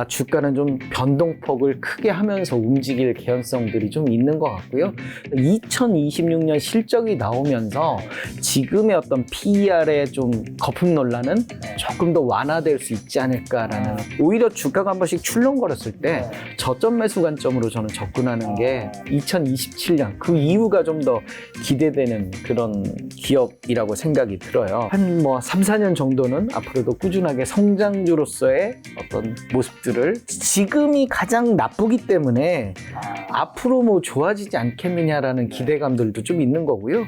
주가는 좀 변동폭을 크게 하면서 움직일 개연성들이 좀 있는 것 같고요. 2026년 실적이 나오면서 지금의 어떤 PER의 좀 거품 논란은 조금 더 완화될 수 있지 않을까라는, 오히려 주가가 한 번씩 출렁거렸을 때 저점 매수 관점으로 저는 접근하는 게 2027년 그 이후가 좀 더 기대되는 그런 기업이라고 생각이 들어요. 한 뭐 3, 4년 정도는 앞으로도 꾸준하게 성장주로서의 어떤 모습들을, 지금이 가장 나쁘기 때문에 앞으로 뭐 좋아지지 않겠느냐라는 기대감들도 좀 있는 거고요.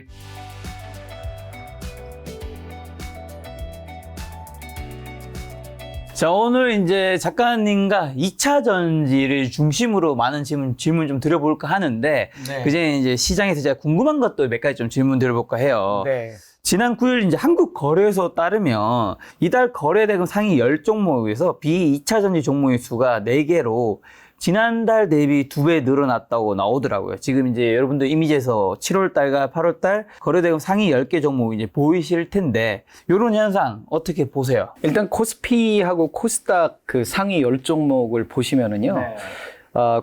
자, 오늘 이제 작가님과 2차 전지를 중심으로 많은 질문 좀 드려볼까 하는데, 그전에 이제 시장에서 제가 궁금한 것도 몇 가지 좀 질문 드려볼까 해요. 네. 지난 9일 이제 한국거래소 따르면 이달 거래대금 상위 10종목에서 비 2차 전지 종목의 수가 4개로 지난달 대비 2배 늘어났다고 나오더라고요. 지금 이제 여러분들 이미지에서 7월달과 8월달 거래대금 상위 10개 종목이 이제 보이실 텐데, 이런 현상 어떻게 보세요? 일단 코스피하고 코스닥 그 상위 10종목을 보시면은요.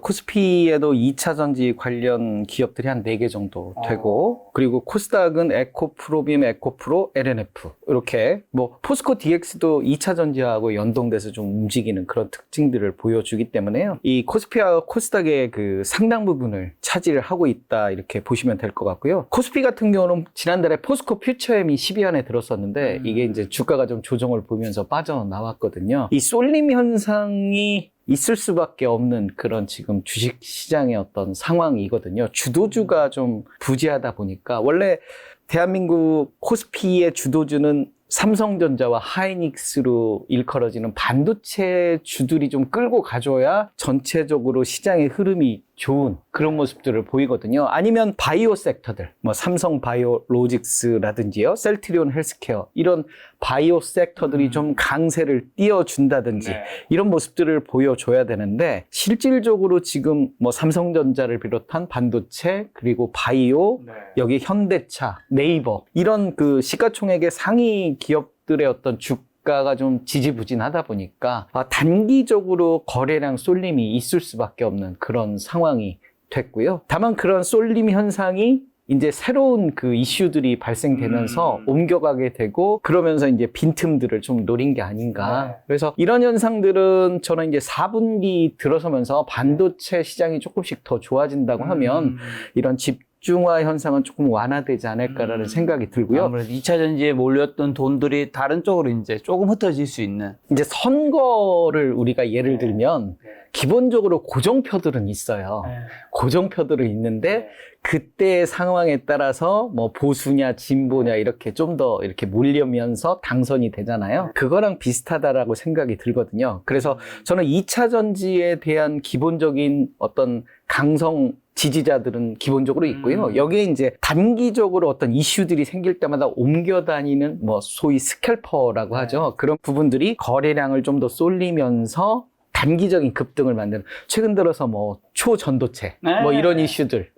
코스피에도 2차 전지 관련 기업들이 한 4개 정도 되고, 그리고 코스닥은 에코프로빔, 에코프로, LNF 이렇게, 뭐 포스코 DX도 2차 전지하고 연동돼서 좀 움직이는 그런 특징들을 보여주기 때문에요. 이 코스피와 코스닥의 그 상당 부분을 차지를 하고 있다, 이렇게 보시면 될 것 같고요. 코스피 같은 경우는 지난달에 포스코 퓨처엠이 10위 안에 들었었는데 이게 이제 주가가 좀 조정을 보면서 빠져나왔거든요. 이 쏠림 현상이 있을 수밖에 없는 그런 지금 주식시장의 어떤 상황이거든요. 주도주가 좀 부재하다 보니까, 원래 대한민국 코스피의 주도주는 삼성전자와 하이닉스로 일컬어지는 반도체 주들이 좀 끌고 가줘야 전체적으로 시장의 흐름이 좋은 그런 모습들을 보이거든요. 아니면 바이오 섹터들, 뭐 삼성 바이오로직스라든지요, 셀트리온 헬스케어, 이런 바이오 섹터들이 좀 강세를 띄워준다든지 이런 모습들을 보여줘야 되는데, 실질적으로 지금 뭐 삼성전자를 비롯한 반도체, 그리고 바이오, 여기 현대차, 네이버, 이런 그 시가총액의 상위 기업들의 어떤 주가가 좀 지지부진하다 보니까 단기적으로 거래량 쏠림이 있을 수밖에 없는 그런 상황이 됐고요. 다만 그런 쏠림 현상이 이제 새로운 그 이슈들이 발생되면서 옮겨가게 되고, 그러면서 이제 빈틈들을 좀 노린 게 아닌가. 그래서 이런 현상들은 저는 이제 4분기 들어서면서 반도체 시장이 조금씩 더 좋아진다고 하면 이런 집중화 현상은 조금 완화되지 않을까라는 생각이 들고요. 아무래도 2차 전지에 몰렸던 돈들이 다른 쪽으로 이제 조금 흩어질 수 있는. 이제 선거를 우리가 예를 들면 기본적으로 고정표들은 있어요. 고정표들은 있는데 그때의 상황에 따라서 뭐 보수냐 진보냐 이렇게 좀 더 이렇게 몰리면서 당선이 되잖아요. 그거랑 비슷하다라고 생각이 들거든요. 그래서 저는 2차 전지에 대한 기본적인 어떤 강성 지지자들은 기본적으로 있고요. 여기에 이제 단기적으로 어떤 이슈들이 생길 때마다 옮겨 다니는 뭐 소위 스캘퍼라고 하죠. 그런 부분들이 거래량을 좀 더 쏠리면서 단기적인 급등을 만드는, 최근 들어서 뭐 초전도체 뭐 이런 이슈들,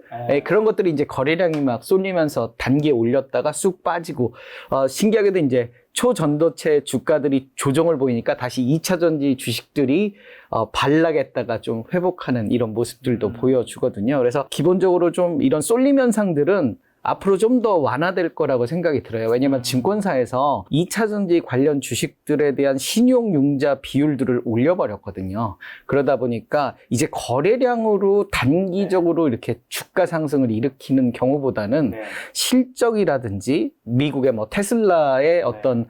그런 것들이 이제 거래량이 막 쏠리면서 단기에 올렸다가 쑥 빠지고, 신기하게도 이제 초전도체 주가들이 조정을 보이니까 다시 2차 전지 주식들이 반락했다가 좀 회복하는 이런 모습들도 보여주거든요. 그래서 기본적으로 좀 이런 쏠림 현상들은 앞으로 좀 더 완화될 거라고 생각이 들어요. 왜냐면 증권사에서 2차 전지 관련 주식들에 대한 신용융자 비율들을 올려버렸거든요. 그러다 보니까 이제 거래량으로 단기적으로 이렇게 주가 상승을 일으키는 경우보다는 실적이라든지 미국의 뭐 테슬라의 어떤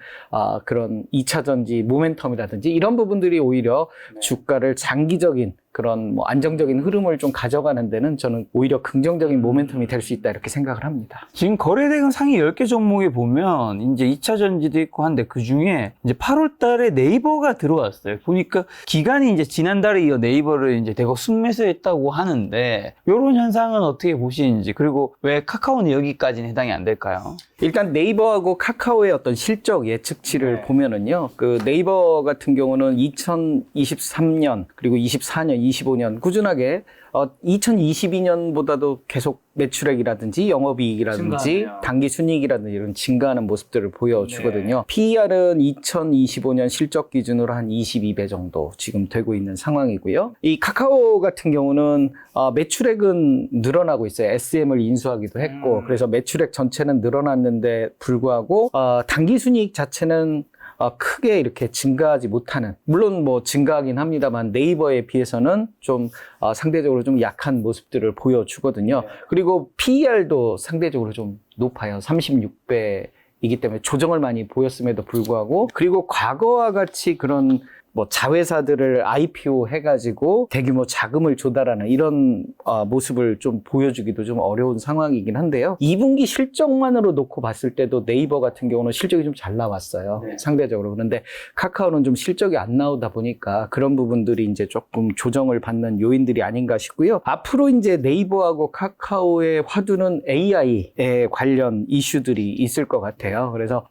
그런 2차 전지 모멘텀이라든지 이런 부분들이 오히려 주가를 장기적인 그런 뭐 안정적인 흐름을 좀 가져가는 데는 저는 오히려 긍정적인 모멘텀이 될 수 있다, 이렇게 생각을 합니다. 지금 거래대금 상위 10개 종목에 보면 이제 2차 전지도 있고 한데, 그 중에 이제 8월 달에 네이버가 들어왔어요. 보니까 기간이 이제 지난달에 이어 네이버를 이제 대거 순매수했다고 하는데, 이런 현상은 어떻게 보시는지, 그리고 왜 카카오는 여기까지는 해당이 안 될까요? 일단 네이버하고 카카오의 어떤 실적 예측치를 보면은요, 그 네이버 같은 경우는 2023년 그리고 24년 25년 꾸준하게 2022년보다도 계속 매출액이라든지 영업이익이라든지 증가하네요. 당기순이익이라든지 이런 증가하는 모습들을 보여주거든요. PER은 2025년 실적 기준으로 한 22배 정도 지금 되고 있는 상황이고요. 이 카카오 같은 경우는 매출액은 늘어나고 있어요. SM을 인수하기도 했고 그래서 매출액 전체는 늘어났는데 불구하고 당기순이익 자체는 크게 이렇게 증가하지 못하는, 물론 뭐 증가하긴 합니다만 네이버에 비해서는 좀 상대적으로 좀 약한 모습들을 보여주거든요. 그리고 PER도 상대적으로 좀 높아요. 36배이기 때문에 조정을 많이 보였음에도 불구하고, 그리고 과거와 같이 그런 뭐 자회사들을 IPO 해가지고 대규모 자금을 조달하는 이런 모습을 좀 보여주기도 좀 어려운 상황이긴 한데요. 2분기 실적만으로 놓고 봤을 때도 네이버 같은 경우는 실적이 좀 잘 나왔어요. 상대적으로. 그런데 카카오는 좀 실적이 안 나오다 보니까 그런 부분들이 이제 조금 조정을 받는 요인들이 아닌가 싶고요. 앞으로 이제 네이버하고 카카오의 화두는 AI에 관련 이슈들이 있을 것 같아요. 그래서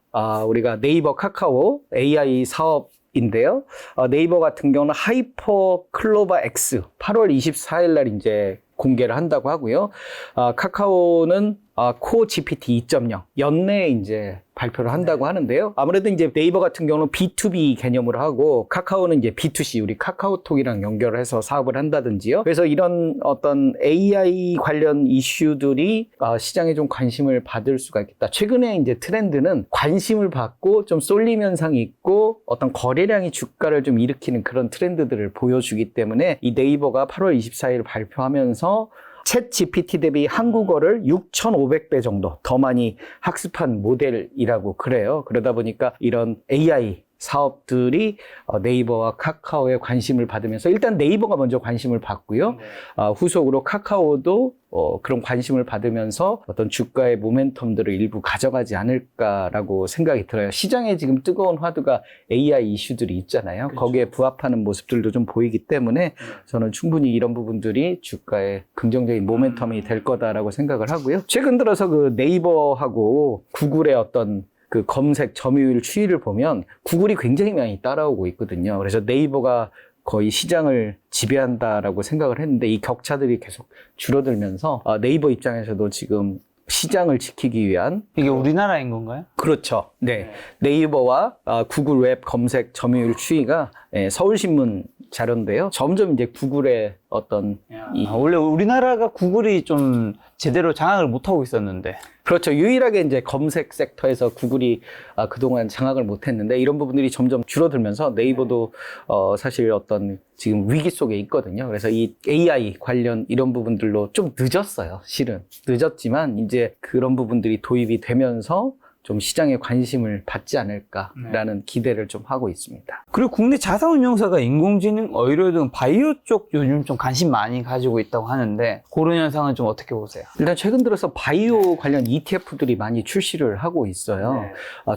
우리가 네이버 카카오 AI 사업 인데요. 네이버 같은 경우는 하이퍼 클로바 X 8월 24일 날 이제 공개를 한다고 하고요. 카카오는 코 GPT 2.0 연내에 이제 발표를 한다고 하는데요. 아무래도 이제 네이버 같은 경우는 B2B 개념으로 하고 카카오는 이제 B2C 우리 카카오톡이랑 연결을 해서 사업을 한다든지요. 그래서 이런 어떤 AI 관련 이슈들이 시장에 좀 관심을 받을 수가 있겠다. 최근에 이제 트렌드는 관심을 받고 좀 쏠림 현상이 있고 어떤 거래량이 주가를 좀 일으키는 그런 트렌드들을 보여주기 때문에 이 네이버가 8월 24일 발표하면서 챗 GPT 대비 한국어를 6,500배 정도 더 많이 학습한 모델이라고 그래요. 그러다 보니까 이런 AI 사업들이 네이버와 카카오에 관심을 받으면서 일단 네이버가 먼저 관심을 받고요. 후속으로 카카오도 그런 관심을 받으면서 어떤 주가의 모멘텀들을 일부 가져가지 않을까라고 생각이 들어요. 시장에 지금 뜨거운 화두가 AI 이슈들이 있잖아요. 그렇죠. 거기에 부합하는 모습들도 좀 보이기 때문에 저는 충분히 이런 부분들이 주가의 긍정적인 모멘텀이 될 거다라고 생각을 하고요. 최근 들어서 그 네이버하고 구글의 어떤 그 검색 점유율 추이를 보면 구글이 굉장히 많이 따라오고 있거든요. 그래서 네이버가 거의 시장을 지배한다라고 생각을 했는데 이 격차들이 계속 줄어들면서 네이버 입장에서도 지금 시장을 지키기 위한 이게 우리나라인 건가요? 그렇죠. 네. 네이버와 구글 웹 검색 점유율 추이가 서울신문 자료인데요. 점점 이제 구글의 어떤 원래 우리나라가 구글이 좀 제대로 장악을 못하고 있었는데. 그렇죠. 유일하게 이제 검색 섹터에서 구글이 그동안 장악을 못했는데 이런 부분들이 점점 줄어들면서 네이버도 사실 어떤 지금 위기 속에 있거든요. 그래서 이 AI 관련 이런 부분들로 좀 늦었어요. 실은 늦었지만 이제 그런 부분들이 도입이 되면서 좀 시장에 관심을 받지 않을까라는 기대를 좀 하고 있습니다. 그리고 국내 자산운용사가 인공지능, 의료 등 바이오 쪽 요즘 좀 관심 많이 가지고 있다고 하는데 그런 현상은 좀 어떻게 보세요? 일단 최근 들어서 바이오 관련 ETF들이 많이 출시를 하고 있어요.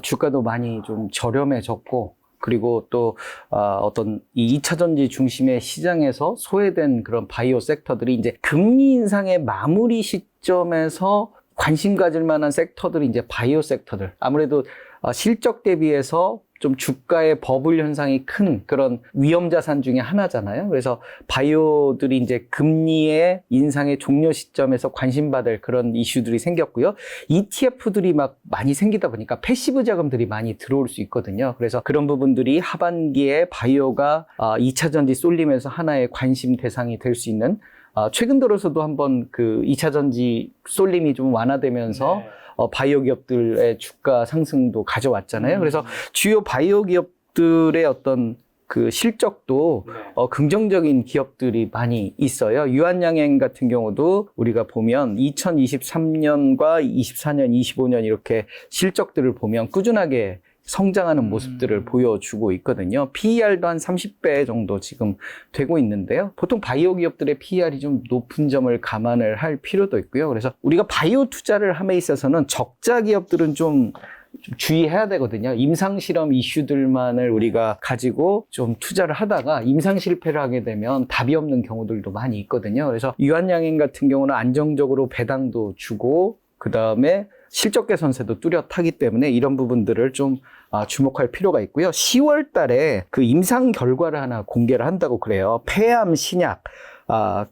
주가도 많이 좀 저렴해졌고 그리고 또 어떤 이 2차 전지 중심의 시장에서 소외된 그런 바이오 섹터들이 이제 금리 인상의 마무리 시점에서 관심 가질 만한 섹터들이 이제 바이오 섹터들. 아무래도 실적 대비해서 좀 주가의 버블 현상이 큰 그런 위험 자산 중에 하나잖아요. 그래서 바이오들이 이제 금리의 인상의 종료 시점에서 관심받을 그런 이슈들이 생겼고요. ETF들이 막 많이 생기다 보니까 패시브 자금들이 많이 들어올 수 있거든요. 그래서 그런 부분들이 하반기에 바이오가 2차 전지 쏠리면서 하나의 관심 대상이 될 수 있는 최근 들어서도 한번 그 2차 전지 쏠림이 좀 완화되면서 바이오 기업들의 주가 상승도 가져왔잖아요. 그래서 주요 바이오 기업들의 어떤 그 실적도 긍정적인 기업들이 많이 있어요. 유한양행 같은 경우도 우리가 보면 2023년과 24년, 25년 이렇게 실적들을 보면 꾸준하게 성장하는 모습들을 보여주고 있거든요. PER도 한 30배 정도 지금 되고 있는데요. 보통 바이오 기업들의 PER이 좀 높은 점을 감안을 할 필요도 있고요. 그래서 우리가 바이오 투자를 함에 있어서는 적자 기업들은 좀 주의해야 되거든요. 임상실험 이슈들만을 우리가 가지고 좀 투자를 하다가 임상 실패를 하게 되면 답이 없는 경우들도 많이 있거든요. 그래서 유한양행 같은 경우는 안정적으로 배당도 주고 그 다음에 실적 개선세도 뚜렷하기 때문에 이런 부분들을 좀 주목할 필요가 있고요. 10월 달에 그 임상 결과를 하나 공개를 한다고 그래요. 폐암 신약.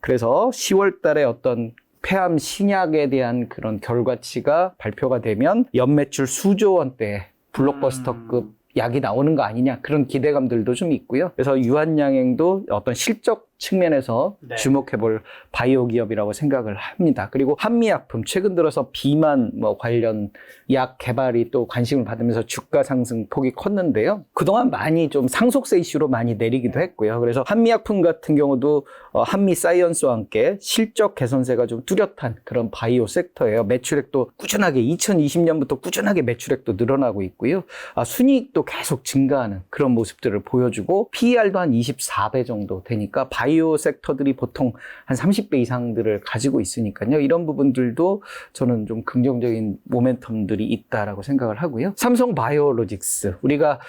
그래서 10월 달에 어떤 폐암 신약에 대한 그런 결과치가 발표가 되면 연매출 수조 원대 블록버스터급 약이 나오는 거 아니냐, 그런 기대감들도 좀 있고요. 그래서 유한양행도 어떤 실적 측면에서 네. 주목해볼 바이오 기업이라고 생각을 합니다. 그리고 한미약품, 최근 들어서 비만 관련 약 개발이 또 관심을 받으면서 주가 상승 폭이 컸는데요. 그동안 많이 좀 상속세 이슈로 많이 내리기도 했고요. 그래서 한미약품 같은 경우도 한미 사이언스와 함께 실적 개선세가 좀 뚜렷한 그런 바이오 섹터예요. 매출액도 꾸준하게 2020년부터 꾸준하게 매출액도 늘어나고 있고요. 순이익도 계속 증가하는 그런 모습들을 보여주고 PER도 한 24배 정도 되니까 바이오 섹터들이 보통 한 30배 이상들을 가지고 있으니까요. 이런 부분들도 저는 좀 긍정적인 모멘텀들이 있다라고 생각을 하고요. 삼성 바이오로직스, 우리가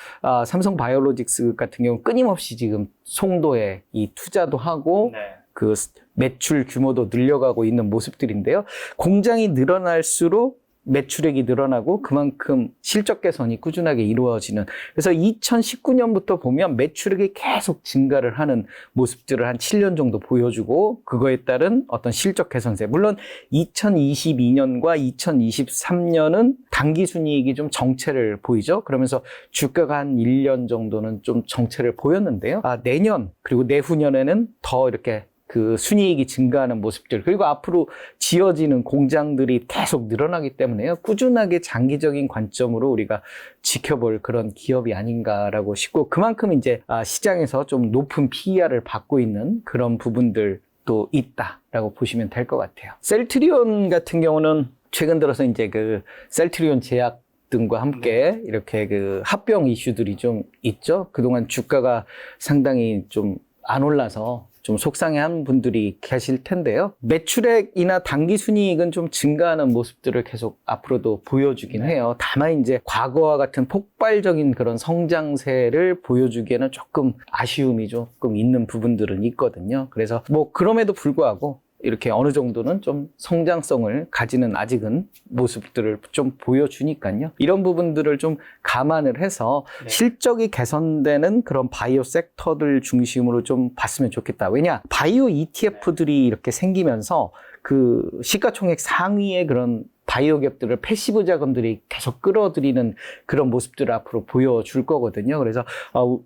삼성 바이오로직스 같은 경우 끊임없이 지금 송도에 이 투자도 하고 그 매출 규모도 늘려가고 있는 모습들인데요. 공장이 늘어날수록 매출액이 늘어나고 그만큼 실적 개선이 꾸준하게 이루어지는, 그래서 2019년부터 보면 매출액이 계속 증가를 하는 모습들을 한 7년 정도 보여주고, 그거에 따른 어떤 실적 개선세, 물론 2022년과 2023년은 당기순이익이 좀 정체를 보이죠. 그러면서 주가가 한 1년 정도는 좀 정체를 보였는데요. 내년 그리고 내후년에는 더 이렇게 그 순이익이 증가하는 모습들, 그리고 앞으로 지어지는 공장들이 계속 늘어나기 때문에요. 꾸준하게 장기적인 관점으로 우리가 지켜볼 그런 기업이 아닌가라고 싶고, 그만큼 이제 시장에서 좀 높은 PER을 받고 있는 그런 부분들도 있다라고 보시면 될 것 같아요. 셀트리온 같은 경우는 최근 들어서 이제 그 셀트리온 제약 등과 함께 이렇게 그 합병 이슈들이 좀 있죠. 그동안 주가가 상당히 좀 안 올라서 좀 속상해한 분들이 계실 텐데요. 매출액이나 당기순이익은 좀 증가하는 모습들을 계속 앞으로도 보여주긴 해요. 다만 이제 과거와 같은 폭발적인 그런 성장세를 보여주기에는 조금 아쉬움이 조금 있는 부분들은 있거든요. 그래서 그럼에도 불구하고 이렇게 어느 정도는 좀 성장성을 가지는 아직은 모습들을 좀 보여주니까요. 이런 부분들을 좀 감안을 해서 실적이 개선되는 그런 바이오 섹터들 중심으로 좀 봤으면 좋겠다. 왜냐? 바이오 ETF들이 이렇게 생기면서 그 시가총액 상위의 그런 바이오 기업들을 패시브 자금들이 계속 끌어들이는 그런 모습들을 앞으로 보여줄 거거든요. 그래서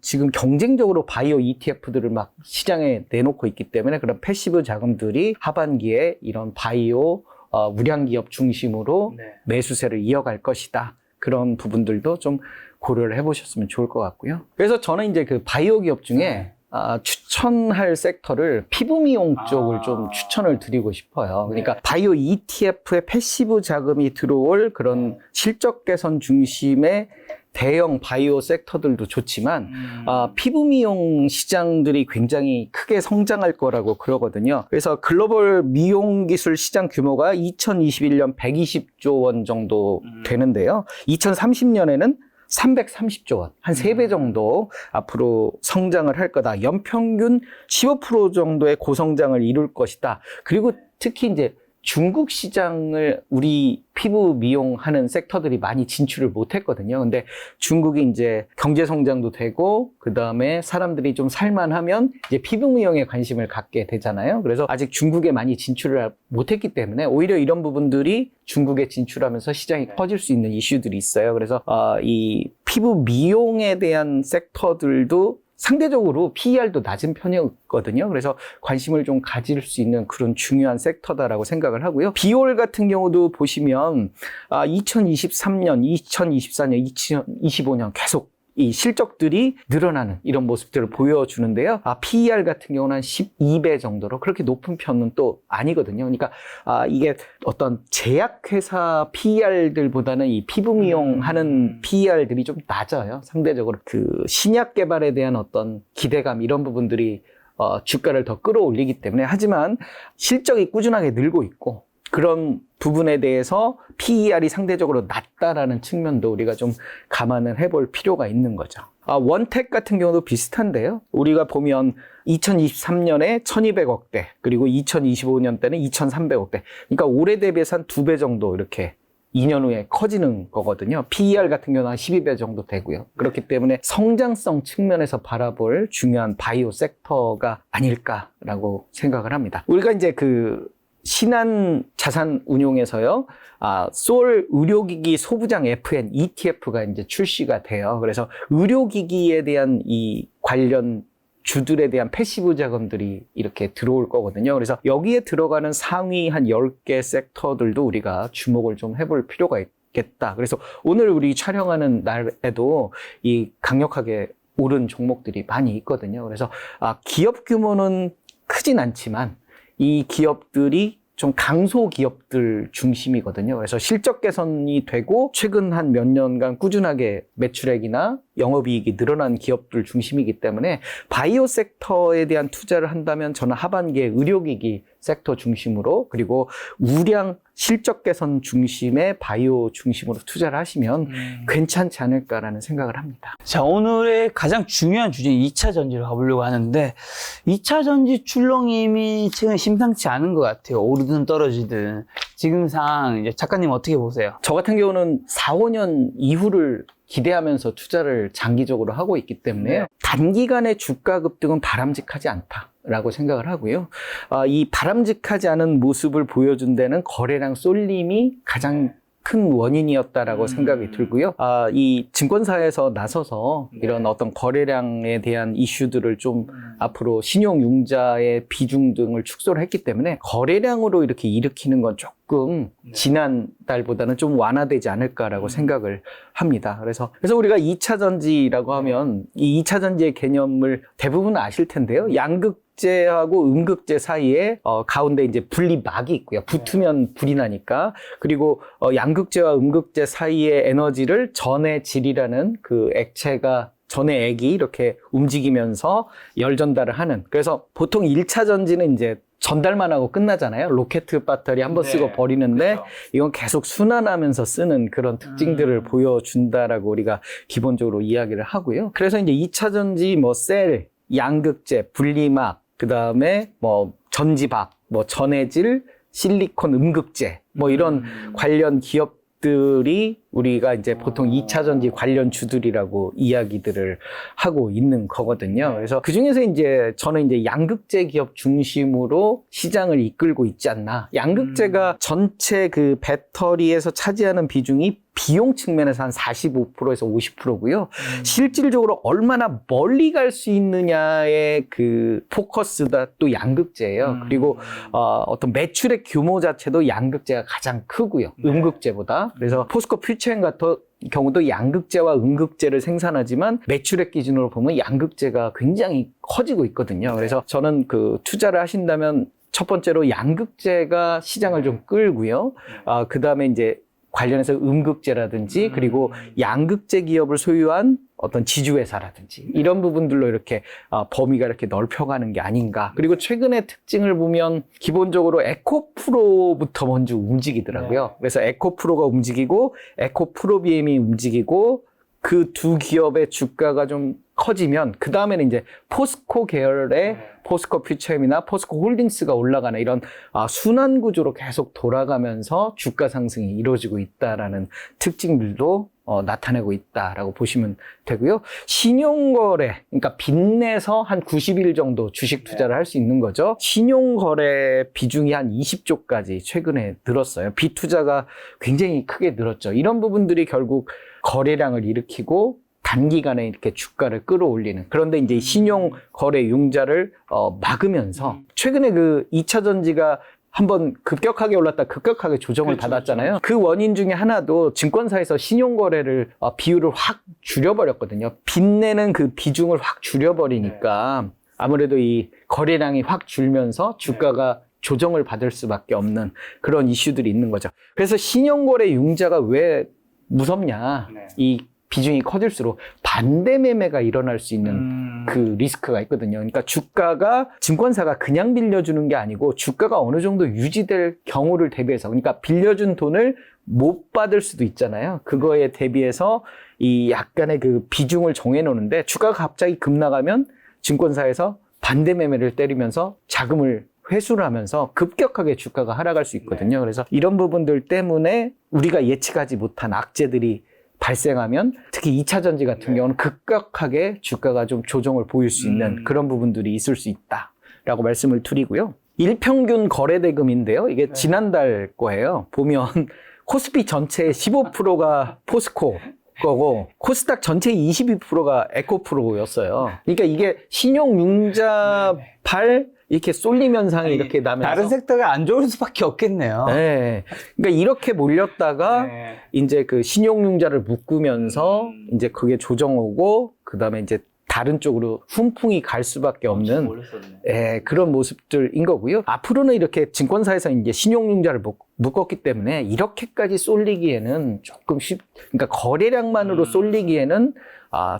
지금 경쟁적으로 바이오 ETF들을 막 시장에 내놓고 있기 때문에 그런 패시브 자금들이 하반기에 이런 바이오 우량 기업 중심으로 매수세를 이어갈 것이다. 그런 부분들도 좀 고려를 해보셨으면 좋을 것 같고요. 그래서 저는 이제 그 바이오 기업 중에 추천할 섹터를 피부 미용 쪽을 좀 추천을 드리고 싶어요. 그러니까 바이오 ETF에 패시브 자금이 들어올 그런 실적 개선 중심의 대형 바이오 섹터들도 좋지만 피부 미용 시장들이 굉장히 크게 성장할 거라고 그러거든요. 그래서 글로벌 미용 기술 시장 규모가 2021년 120조 원 정도 되는데요. 2030년에는 330조 원, 한 3배 정도 앞으로 성장을 할 거다. 연평균 15% 정도의 고성장을 이룰 것이다. 그리고 특히 이제 중국 시장을 우리 피부 미용하는 섹터들이 많이 진출을 못 했거든요. 근데 중국이 이제 경제 성장도 되고, 그 다음에 사람들이 좀 살만하면 이제 피부 미용에 관심을 갖게 되잖아요. 그래서 아직 중국에 많이 진출을 못 했기 때문에 오히려 이런 부분들이 중국에 진출하면서 시장이 커질 수 있는 이슈들이 있어요. 그래서 이 피부 미용에 대한 섹터들도 상대적으로 PER도 낮은 편이었거든요. 그래서 관심을 좀 가질 수 있는 그런 중요한 섹터다라고 생각을 하고요. 비올 같은 경우도 보시면 2023년, 2024년, 2025년 계속 이 실적들이 늘어나는 이런 모습들을 보여주는데요. PER 같은 경우는 한 12배 정도로 그렇게 높은 편은 또 아니거든요. 그러니까 이게 어떤 제약회사 PER들보다는 이 피부 미용하는 PER들이 좀 낮아요. 상대적으로 그 신약 개발에 대한 어떤 기대감, 이런 부분들이 주가를 더 끌어올리기 때문에, 하지만 실적이 꾸준하게 늘고 있고, 그런 부분에 대해서 PER이 상대적으로 낮다라는 측면도 우리가 좀 감안을 해볼 필요가 있는 거죠. 원택 같은 경우도 비슷한데요. 우리가 보면 2023년에 1200억대, 그리고 2025년 때는 2300억대. 그러니까 올해 대비해서 한 2배 정도 이렇게 2년 후에 커지는 거거든요. PER 같은 경우는 한 12배 정도 되고요. 그렇기 때문에 성장성 측면에서 바라볼 중요한 바이오 섹터가 아닐까라고 생각을 합니다. 우리가 이제 그 신한 자산 운용에서요, 솔 의료기기 소부장 FN ETF가 이제 출시가 돼요. 그래서 의료기기에 대한 이 관련 주들에 대한 패시브 자금들이 이렇게 들어올 거거든요. 그래서 여기에 들어가는 상위 한 10개 섹터들도 우리가 주목을 좀 해볼 필요가 있겠다. 그래서 오늘 우리 촬영하는 날에도 이 강력하게 오른 종목들이 많이 있거든요. 그래서 기업 규모는 크진 않지만 이 기업들이 좀 강소 기업들 중심이거든요. 그래서 실적 개선이 되고 최근 한 몇 년간 꾸준하게 매출액이나 영업이익이 늘어난 기업들 중심이기 때문에 바이오 섹터에 대한 투자를 한다면 저는 하반기에 의료기기 섹터 중심으로 그리고 우량 실적 개선 중심의 바이오 중심으로 투자를 하시면 괜찮지 않을까라는 생각을 합니다. 자, 오늘의 가장 중요한 주제인 2차 전지로 가보려고 하는데 2차 전지 출렁임이 최근 심상치 않은 것 같아요. 오르든 떨어지든. 지금 상황 이제 작가님 어떻게 보세요? 저 같은 경우는 4, 5년 이후를 기대하면서 투자를 장기적으로 하고 있기 때문에 단기간의 주가 급등은 바람직하지 않다라고 생각을 하고요. 이 바람직하지 않은 모습을 보여준 데는 거래량 쏠림이 가장 큰 원인이었다라고 생각이 들고요. 이 증권사에서 나서서 이런 어떤 거래량에 대한 이슈들을 좀 앞으로 신용융자의 비중 등을 축소를 했기 때문에 거래량으로 이렇게 일으키는 건 조금 지난달보다는 좀 완화되지 않을까라고 생각을 합니다. 그래서 우리가 2차 전지라고 하면 이 2차 전지의 개념을 대부분 아실 텐데요. 양극재하고 음극재 사이에 가운데 이제 분리막이 있고요. 붙으면 불이 나니까. 그리고 양극재와 음극재 사이의 에너지를 전해 질이라는 그 액체가 전해 액이 이렇게 움직이면서 열 전달을 하는. 그래서 보통 1차 전지는 이제 전달만 하고 끝나잖아요. 로켓 배터리 한번 쓰고 버리는데 그렇죠. 이건 계속 순환하면서 쓰는 그런 특징들을 보여준다라고 우리가 기본적으로 이야기를 하고요. 그래서 이제 2차 전지 뭐 셀, 양극재, 분리막, 그다음에 뭐 전지박, 뭐 전해질, 실리콘, 음극재 뭐 이런 관련 기업들이 우리가 이제 보통 2차 전지 관련 주들이라고 이야기들을 하고 있는 거거든요. 그래서 그 중에서 이제 저는 이제 양극재 기업 중심으로 시장을 이끌고 있지 않나. 양극재가 전체 그 배터리에서 차지하는 비중이 비용 측면에서 한 45%에서 50%고요. 실질적으로 얼마나 멀리 갈 수 있느냐의 그 포커스가 또 양극재예요. 그리고 어떤 매출의 규모 자체도 양극재가 가장 크고요. 음극재보다. 그래서 포스코 퓨처엠 같은 경우도 양극재와 음극재를 생산하지만 매출액 기준으로 보면 양극재가 굉장히 커지고 있거든요. 그래서 저는 그 투자를 하신다면 첫 번째로 양극재가 시장을 좀 끌고요. 그 다음에 이제 관련해서 음극재라든지 그리고 양극재 기업을 소유한 어떤 지주회사라든지 이런 부분들로 이렇게 범위가 이렇게 넓혀가는 게 아닌가. 그리고 최근의 특징을 보면 기본적으로 에코프로부터 먼저 움직이더라고요. 그래서 에코프로가 움직이고 에코프로비엠이 움직이고 그 두 기업의 주가가 좀 커지면 그 다음에는 이제 포스코 계열의 포스코 퓨처엠이나 포스코 홀딩스가 올라가는 이런 순환 구조로 계속 돌아가면서 주가 상승이 이루어지고 있다라는 특징들도 나타내고 있다라고 보시면 되고요. 신용거래, 그러니까 빚내서 한 90일 정도 주식 투자를 할 수 있는 거죠. 신용거래 비중이 한 20조까지 최근에 늘었어요. 빚 투자가 굉장히 크게 늘었죠. 이런 부분들이 결국 거래량을 일으키고 단기간에 이렇게 주가를 끌어올리는. 그런데 이제 신용 거래 융자를 막으면서 최근에 그 2차 전지가 한번 급격하게 올랐다 급격하게 조정을 받았잖아요. 그 원인 중에 하나도 증권사에서 신용거래를 비율을 확 줄여버렸거든요. 빚내는 그 비중을 확 줄여버리니까 아무래도 이 거래량이 확 줄면서 주가가 조정을 받을 수밖에 없는 그런 이슈들이 있는 거죠. 그래서 신용거래 융자가 왜 무섭냐. 이 비중이 커질수록 반대 매매가 일어날 수 있는 그 리스크가 있거든요. 그러니까 주가가 증권사가 그냥 빌려주는 게 아니고 주가가 어느 정도 유지될 경우를 대비해서 그러니까 빌려준 돈을 못 받을 수도 있잖아요. 그거에 대비해서 이 약간의 그 비중을 정해놓는데 주가가 갑자기 급나가면 증권사에서 반대 매매를 때리면서 자금을 회수를 하면서 급격하게 주가가 하락할 수 있거든요. 그래서 이런 부분들 때문에 우리가 예측하지 못한 악재들이 발생하면 특히 2차 전지 같은 경우는 급격하게 주가가 좀 조정을 보일 수 있는 그런 부분들이 있을 수 있다라고 말씀을 드리고요. 일평균 거래대금인데요. 이게 지난달 거예요. 보면 코스피 전체의 15%가 포스코 거고 코스닥 전체의 22%가 에코프로였어요. 그러니까 이게 신용융자발 이렇게 쏠림 현상이 이렇게 나면서 다른 섹터가 안 좋을 수밖에 없겠네요. 네. 그러니까 이렇게 몰렸다가 이제 그 신용융자를 묶으면서 이제 그게 조정 오고 그다음에 이제 다른 쪽으로 훈풍이 갈 수밖에 없는 그런 모습들인 거고요. 앞으로는 이렇게 증권사에서 이제 신용융자를 묶었기 때문에 이렇게까지 쏠리기에는 조금 그러니까 거래량만으로 쏠리기에는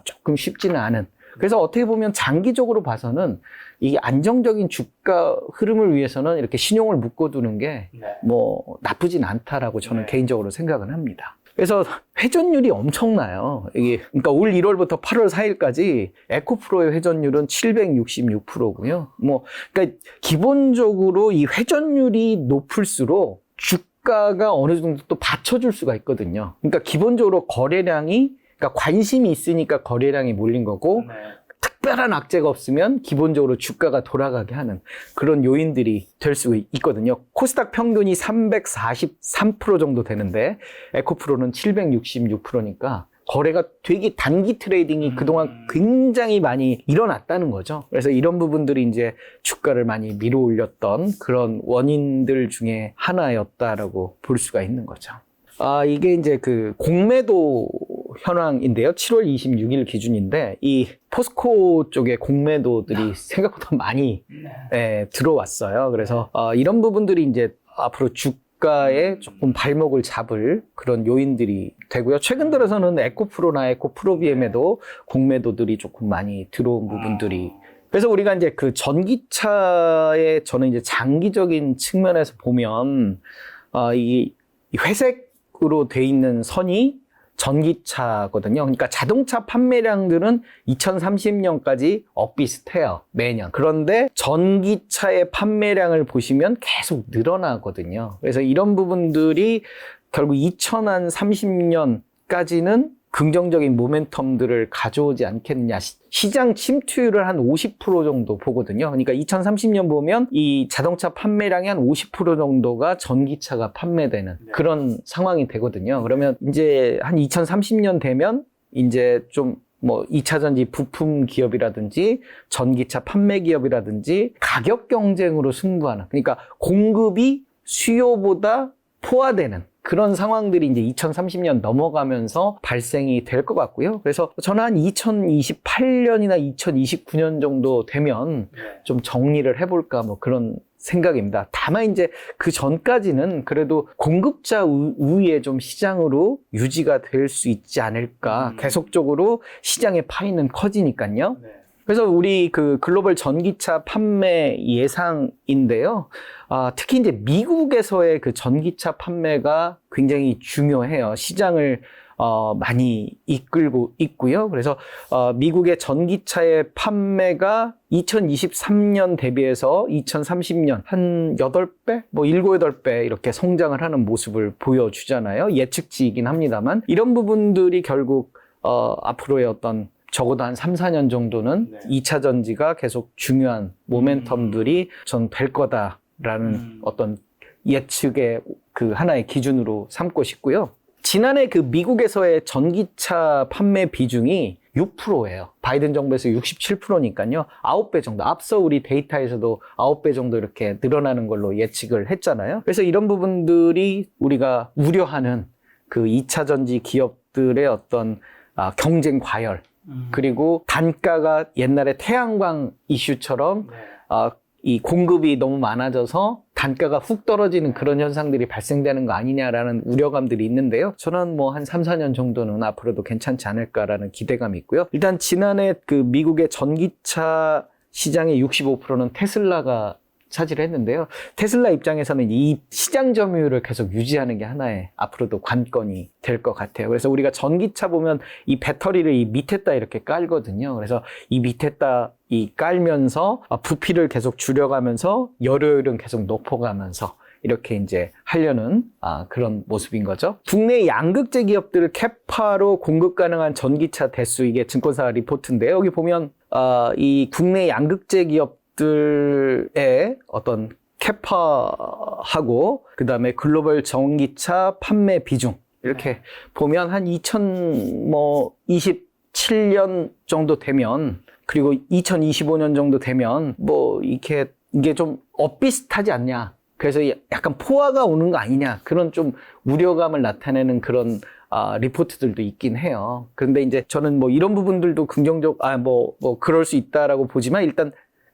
조금 쉽지는 않은. 그래서 어떻게 보면 장기적으로 봐서는 이 안정적인 주가 흐름을 위해서는 이렇게 신용을 묶어두는 게 뭐 나쁘진 않다라고 저는 개인적으로 생각은 합니다. 그래서 회전율이 엄청나요. 이게 그러니까 올 1월부터 8월 4일까지 에코프로의 회전율은 766%고요. 뭐 그러니까 기본적으로 이 회전율이 높을수록 주가가 어느 정도 또 받쳐줄 수가 있거든요. 그러니까 기본적으로 거래량이 그러니까 관심이 있으니까 거래량이 몰린 거고 특별한 악재가 없으면 기본적으로 주가가 돌아가게 하는 그런 요인들이 될 수 있거든요. 코스닥 평균이 343% 정도 되는데 에코프로는 766%니까 거래가 되게 단기 트레이딩이 그동안 굉장히 많이 일어났다는 거죠. 그래서 이런 부분들이 이제 주가를 많이 밀어올렸던 그런 원인들 중에 하나였다라고 볼 수가 있는 거죠. 이게 이제 그 공매도 현황인데요. 7월 26일 기준인데 이 포스코 쪽에 공매도들이 생각보다 많이 들어왔어요. 그래서 이런 부분들이 이제 앞으로 주가에 조금 발목을 잡을 그런 요인들이 되고요. 최근 들어서는 에코프로나 에코프로비엠에도 공매도들이 조금 많이 들어온 부분들이 그래서 우리가 이제 그 전기차의 저는 이제 장기적인 측면에서 보면 이 회색으로 돼 있는 선이 전기차거든요. 그러니까 자동차 판매량들은 2030년까지 엇비슷해요. 매년. 그런데 전기차의 판매량을 보시면 계속 늘어나거든요. 그래서 이런 부분들이 결국 2030년까지는 긍정적인 모멘텀들을 가져오지 않겠느냐. 시장 침투율을 한 50% 정도 보거든요. 그러니까 2030년 보면 이 자동차 판매량의 한 50% 정도가 전기차가 판매되는 그런 상황이 되거든요. 그러면 이제 한 2030년 되면 이제 좀 뭐 2차 전지 부품 기업이라든지 전기차 판매 기업이라든지 가격 경쟁으로 승부하는 그러니까 공급이 수요보다 포화되는 그런 상황들이 이제 2030년 넘어가면서 발생이 될 것 같고요. 그래서 저는 한 2028년이나 2029년 정도 되면 좀 정리를 해볼까 뭐 그런 생각입니다. 다만 이제 그 전까지는 그래도 공급자 우위에 좀 시장으로 유지가 될 수 있지 않을까. 계속적으로 시장의 파이는 커지니까요. 그래서 우리 그 글로벌 전기차 판매 예상인데요. 특히 이제 미국에서의 그 전기차 판매가 굉장히 중요해요. 시장을 많이 이끌고 있고요. 그래서 미국의 전기차의 판매가 2023년 대비해서 2030년 한 8배, 뭐 7, 8배 이렇게 성장을 하는 모습을 보여주잖아요. 예측치이긴 합니다만 이런 부분들이 결국 앞으로의 어떤 적어도 한 3, 4년 정도는 2차 전지가 계속 중요한 모멘텀들이 전 될 거다라는 어떤 예측의 그 하나의 기준으로 삼고 싶고요. 지난해 그 미국에서의 전기차 판매 비중이 6%예요. 바이든 정부에서 67%니까요. 9배 정도. 앞서 우리 데이터에서도 9배 정도 이렇게 늘어나는 걸로 예측을 했잖아요. 그래서 이런 부분들이 우리가 우려하는 그 2차 전지 기업들의 어떤 경쟁 과열 그리고 단가가 옛날에 태양광 이슈처럼 이 공급이 너무 많아져서 단가가 훅 떨어지는 그런 현상들이 발생되는 거 아니냐라는 우려감들이 있는데요. 저는 뭐 한 3, 4년 정도는 앞으로도 괜찮지 않을까라는 기대감이 있고요. 일단 지난해 그 미국의 전기차 시장의 65%는 테슬라가 차지를 했는데요. 테슬라 입장에서는 이 시장 점유율을 계속 유지하는 게 하나의 앞으로도 관건이 될 것 같아요. 그래서 우리가 전기차 보면 이 배터리를 이 밑에다 이렇게 깔거든요. 그래서 이 밑에다 이 깔면서 부피를 계속 줄여가면서 열효율은 계속 높여가면서 이렇게 이제 하려는 그런 모습인 거죠. 국내 양극재 기업들 캐파로 공급 가능한 전기차 대수, 이게 증권사 리포트인데요. 여기 보면 이 국내 양극재 기업들의 어떤 캐파하고 그 다음에 글로벌 전기차 판매 비중 이렇게 보면 한 2027년 정도 되면, 그리고 2025년 정도 되면 뭐 이게 좀 엇비슷하지 않냐, 그래서 약간 포화가 오는 거 아니냐, 그런 좀 우려감을 나타내는 그런 리포트들도 있긴 해요. 그런데 이제 저는 뭐 이런 부분들도 긍정적, 뭐 그럴 수 있다라고 보지만, 일단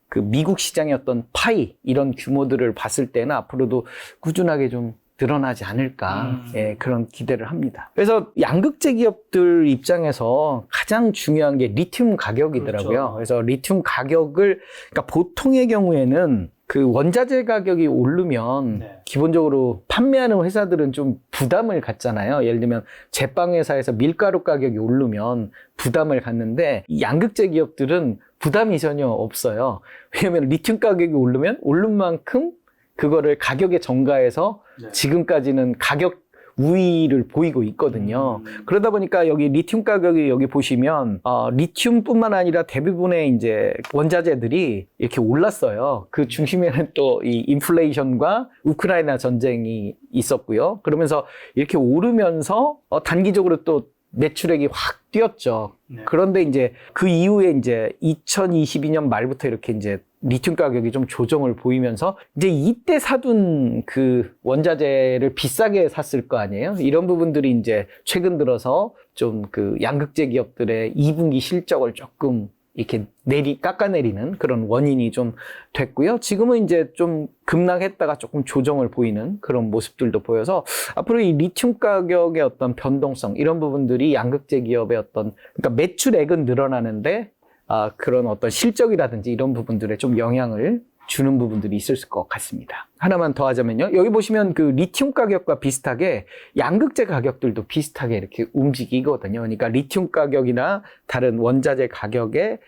그 미국 시장의 어떤 파이, 이런 규모들을 봤을 때는 앞으로도 꾸준하게 좀 늘어나지 않을까, 예, 그런 기대를 합니다. 그래서 양극재 기업들 입장에서 가장 중요한 게 리튬 가격이더라고요. 그렇죠. 그래서 리튬 가격을, 그러니까 보통의 경우에는 그 원자재 가격이 오르면 기본적으로 판매하는 회사들은 좀 부담을 갖잖아요. 예를 들면 제빵 회사에서 밀가루 가격이 오르면 부담을 갖는데, 이 양극재 기업들은 부담이 전혀 없어요. 왜냐하면 리튬 가격이 오르면 오른 만큼 그거를 가격에 전가해서 지금까지는 가격 우위를 보이고 있거든요. 그러다 보니까 여기 리튬 가격이, 여기 보시면 리튬뿐만 아니라 대부분의 이제 원자재들이 이렇게 올랐어요. 그 중심에는 또 이 인플레이션과 우크라이나 전쟁이 있었고요. 그러면서 이렇게 오르면서 단기적으로 또 매출액이 확 뛰었죠. 그런데 이제 그 이후에 이제 2022년 말부터 이렇게 이제 리튬 가격이 좀 조정을 보이면서, 이제 이때 사둔 그 원자재를 비싸게 샀을 거 아니에요? 이런 부분들이 이제 최근 들어서 좀 그 양극재 기업들의 2분기 실적을 조금 이렇게 깎아내리는 그런 원인이 좀 됐고요. 지금은 이제 좀 급락했다가 조금 조정을 보이는 그런 모습들도 보여서, 앞으로 이 리튬 가격의 어떤 변동성, 이런 부분들이 양극재 기업의 어떤, 그러니까 매출액은 늘어나는데 그런 어떤 실적이라든지 이런 부분들에 좀 영향을 주는 부분들이 있을 것 같습니다. 하나만 더 하자면요. 여기 보시면 그 리튬 가격과 비슷하게 양극재 가격들도 비슷하게 이렇게 움직이거든요. 그러니까 리튬 가격이나 다른 원자재 가격에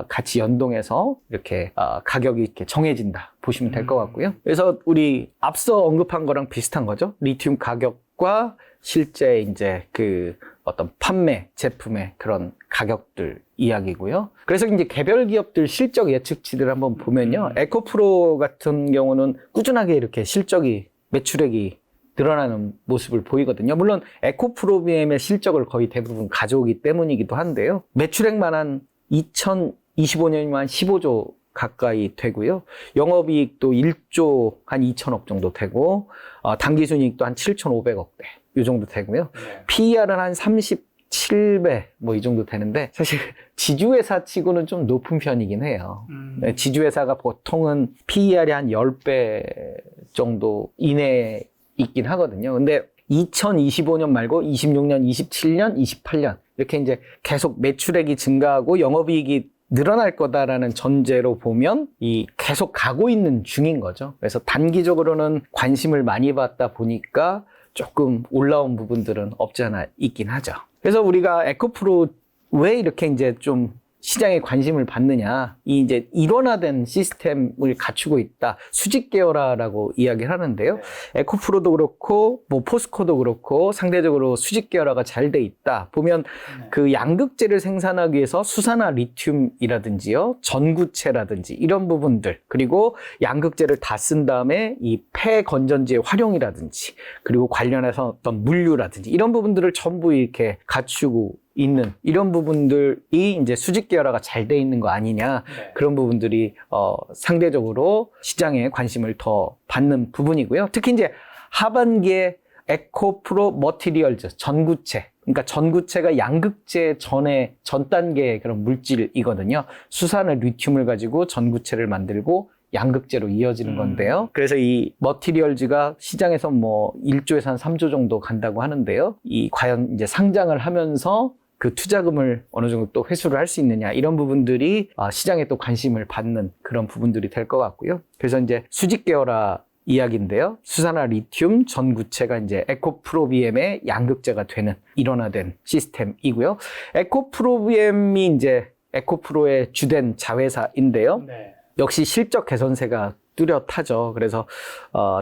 같이 연동해서 이렇게 가격이 이렇게 정해진다 보시면 될 것 같고요. 그래서 우리 앞서 언급한 거랑 비슷한 거죠. 리튬 가격과 실제 이제 그 어떤 판매 제품의 그런 가격들 이야기고요. 그래서 이제 개별 기업들 실적 예측치를 한번 보면요. 에코프로 같은 경우는 꾸준하게 이렇게 실적이, 매출액이 늘어나는 모습을 보이거든요. 물론 에코프로비엠의 실적을 거의 대부분 가져오기 때문이기도 한데요. 매출액만 한 2025년이면 15조 가까이 되고요. 영업이익도 1조 한 2천억 정도 되고, 당기순이익도 한 7,500억대 이 정도 되고요. PER은 한 37배 뭐 이 정도 되는데, 사실 지주회사 치고는 좀 높은 편이긴 해요. 지주회사가 보통은 PER이 한 10배 정도 이내에 있긴 하거든요. 근데 2025년 말고 26년, 27년, 28년 이렇게 이제 계속 매출액이 증가하고 영업이익이 늘어날 거다라는 전제로 보면 이 계속 가고 있는 중인 거죠. 그래서 단기적으로는 관심을 많이 받다 보니까 조금 올라온 부분들은 없지 않아 있긴 하죠. 그래서 우리가 에코프로 왜 이렇게 이제 좀 시장에 관심을 받느냐, 이 이제 일원화된 시스템을 갖추고 있다, 수직 계열화라고 이야기를 하는데요. 에코프로도 그렇고 뭐 포스코도 그렇고 상대적으로 수직 계열화가 잘 돼 있다. 보면 그 양극재를 생산하기 위해서 수산화 리튬이라든지요, 전구체라든지 이런 부분들, 그리고 양극재를 다 쓴 다음에 이 폐건전지의 활용이라든지, 그리고 관련해서 어떤 물류라든지 이런 부분들을 전부 이렇게 갖추고 있는 이런 부분들이 이제 수직 계열화가 잘 돼 있는 거 아니냐, 그런 부분들이 상대적으로 시장에 관심을 더 받는 부분이고요. 특히 이제 하반기에 에코프로 머티리얼즈, 전구체, 그러니까 전구체가 양극재 전 단계의 그런 물질이거든요. 수산의 리튬을 가지고 전구체를 만들고 양극재로 이어지는 건데요. 그래서 이 머티리얼즈가 시장에서 뭐 1조에서 한 3조 정도 간다고 하는데요. 이 과연 이제 상장을 하면서 그 투자금을 어느 정도 또 회수를 할 수 있느냐 이런 부분들이 시장에 또 관심을 받는 그런 부분들이 될 것 같고요. 그래서 이제 수직 계열화 이야기인데요. 수산화 리튬 전구체가 이제 에코프로비엠의 양극재가 되는 일원화된 시스템이고요. 에코프로비엠이 이제 에코프로의 주된 자회사인데요. 네. 역시 실적 개선세가 뚜렷하죠. 그래서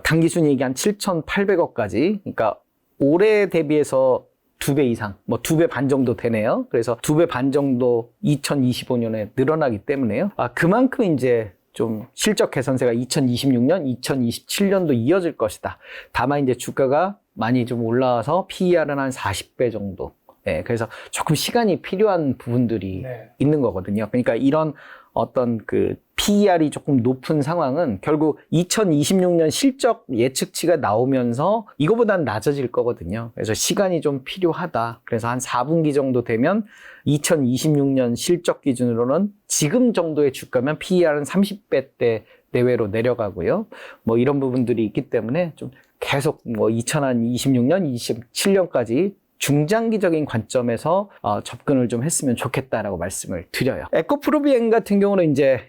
당기순이익이 한 7,800억까지, 그러니까 올해 대비해서 2배 이상, 뭐 2배 반 정도 되네요. 그래서 2배 반 정도 2025년에 늘어나기 때문에요. 그만큼 이제 좀 실적 개선세가 2026년, 2027년도 이어질 것이다. 다만 이제 주가가 많이 좀 올라와서 PER은 한 40배 정도. 네, 그래서 조금 시간이 필요한 부분들이 네. 있는 거거든요. 그러니까 이런 어떤 그 PER이 조금 높은 상황은 결국 2026년 실적 예측치가 나오면서 이거보다는 낮아질 거거든요. 그래서 시간이 좀 필요하다. 그래서 한 4분기 정도 되면 2026년 실적 기준으로는 지금 정도의 주가면 PER은 30배대 내외로 내려가고요. 뭐 이런 부분들이 있기 때문에 좀 계속 뭐 2026년, 27년까지 중장기적인 관점에서 접근을 좀 했으면 좋겠다라고 말씀을 드려요. 에코프로비엠 같은 경우는 이제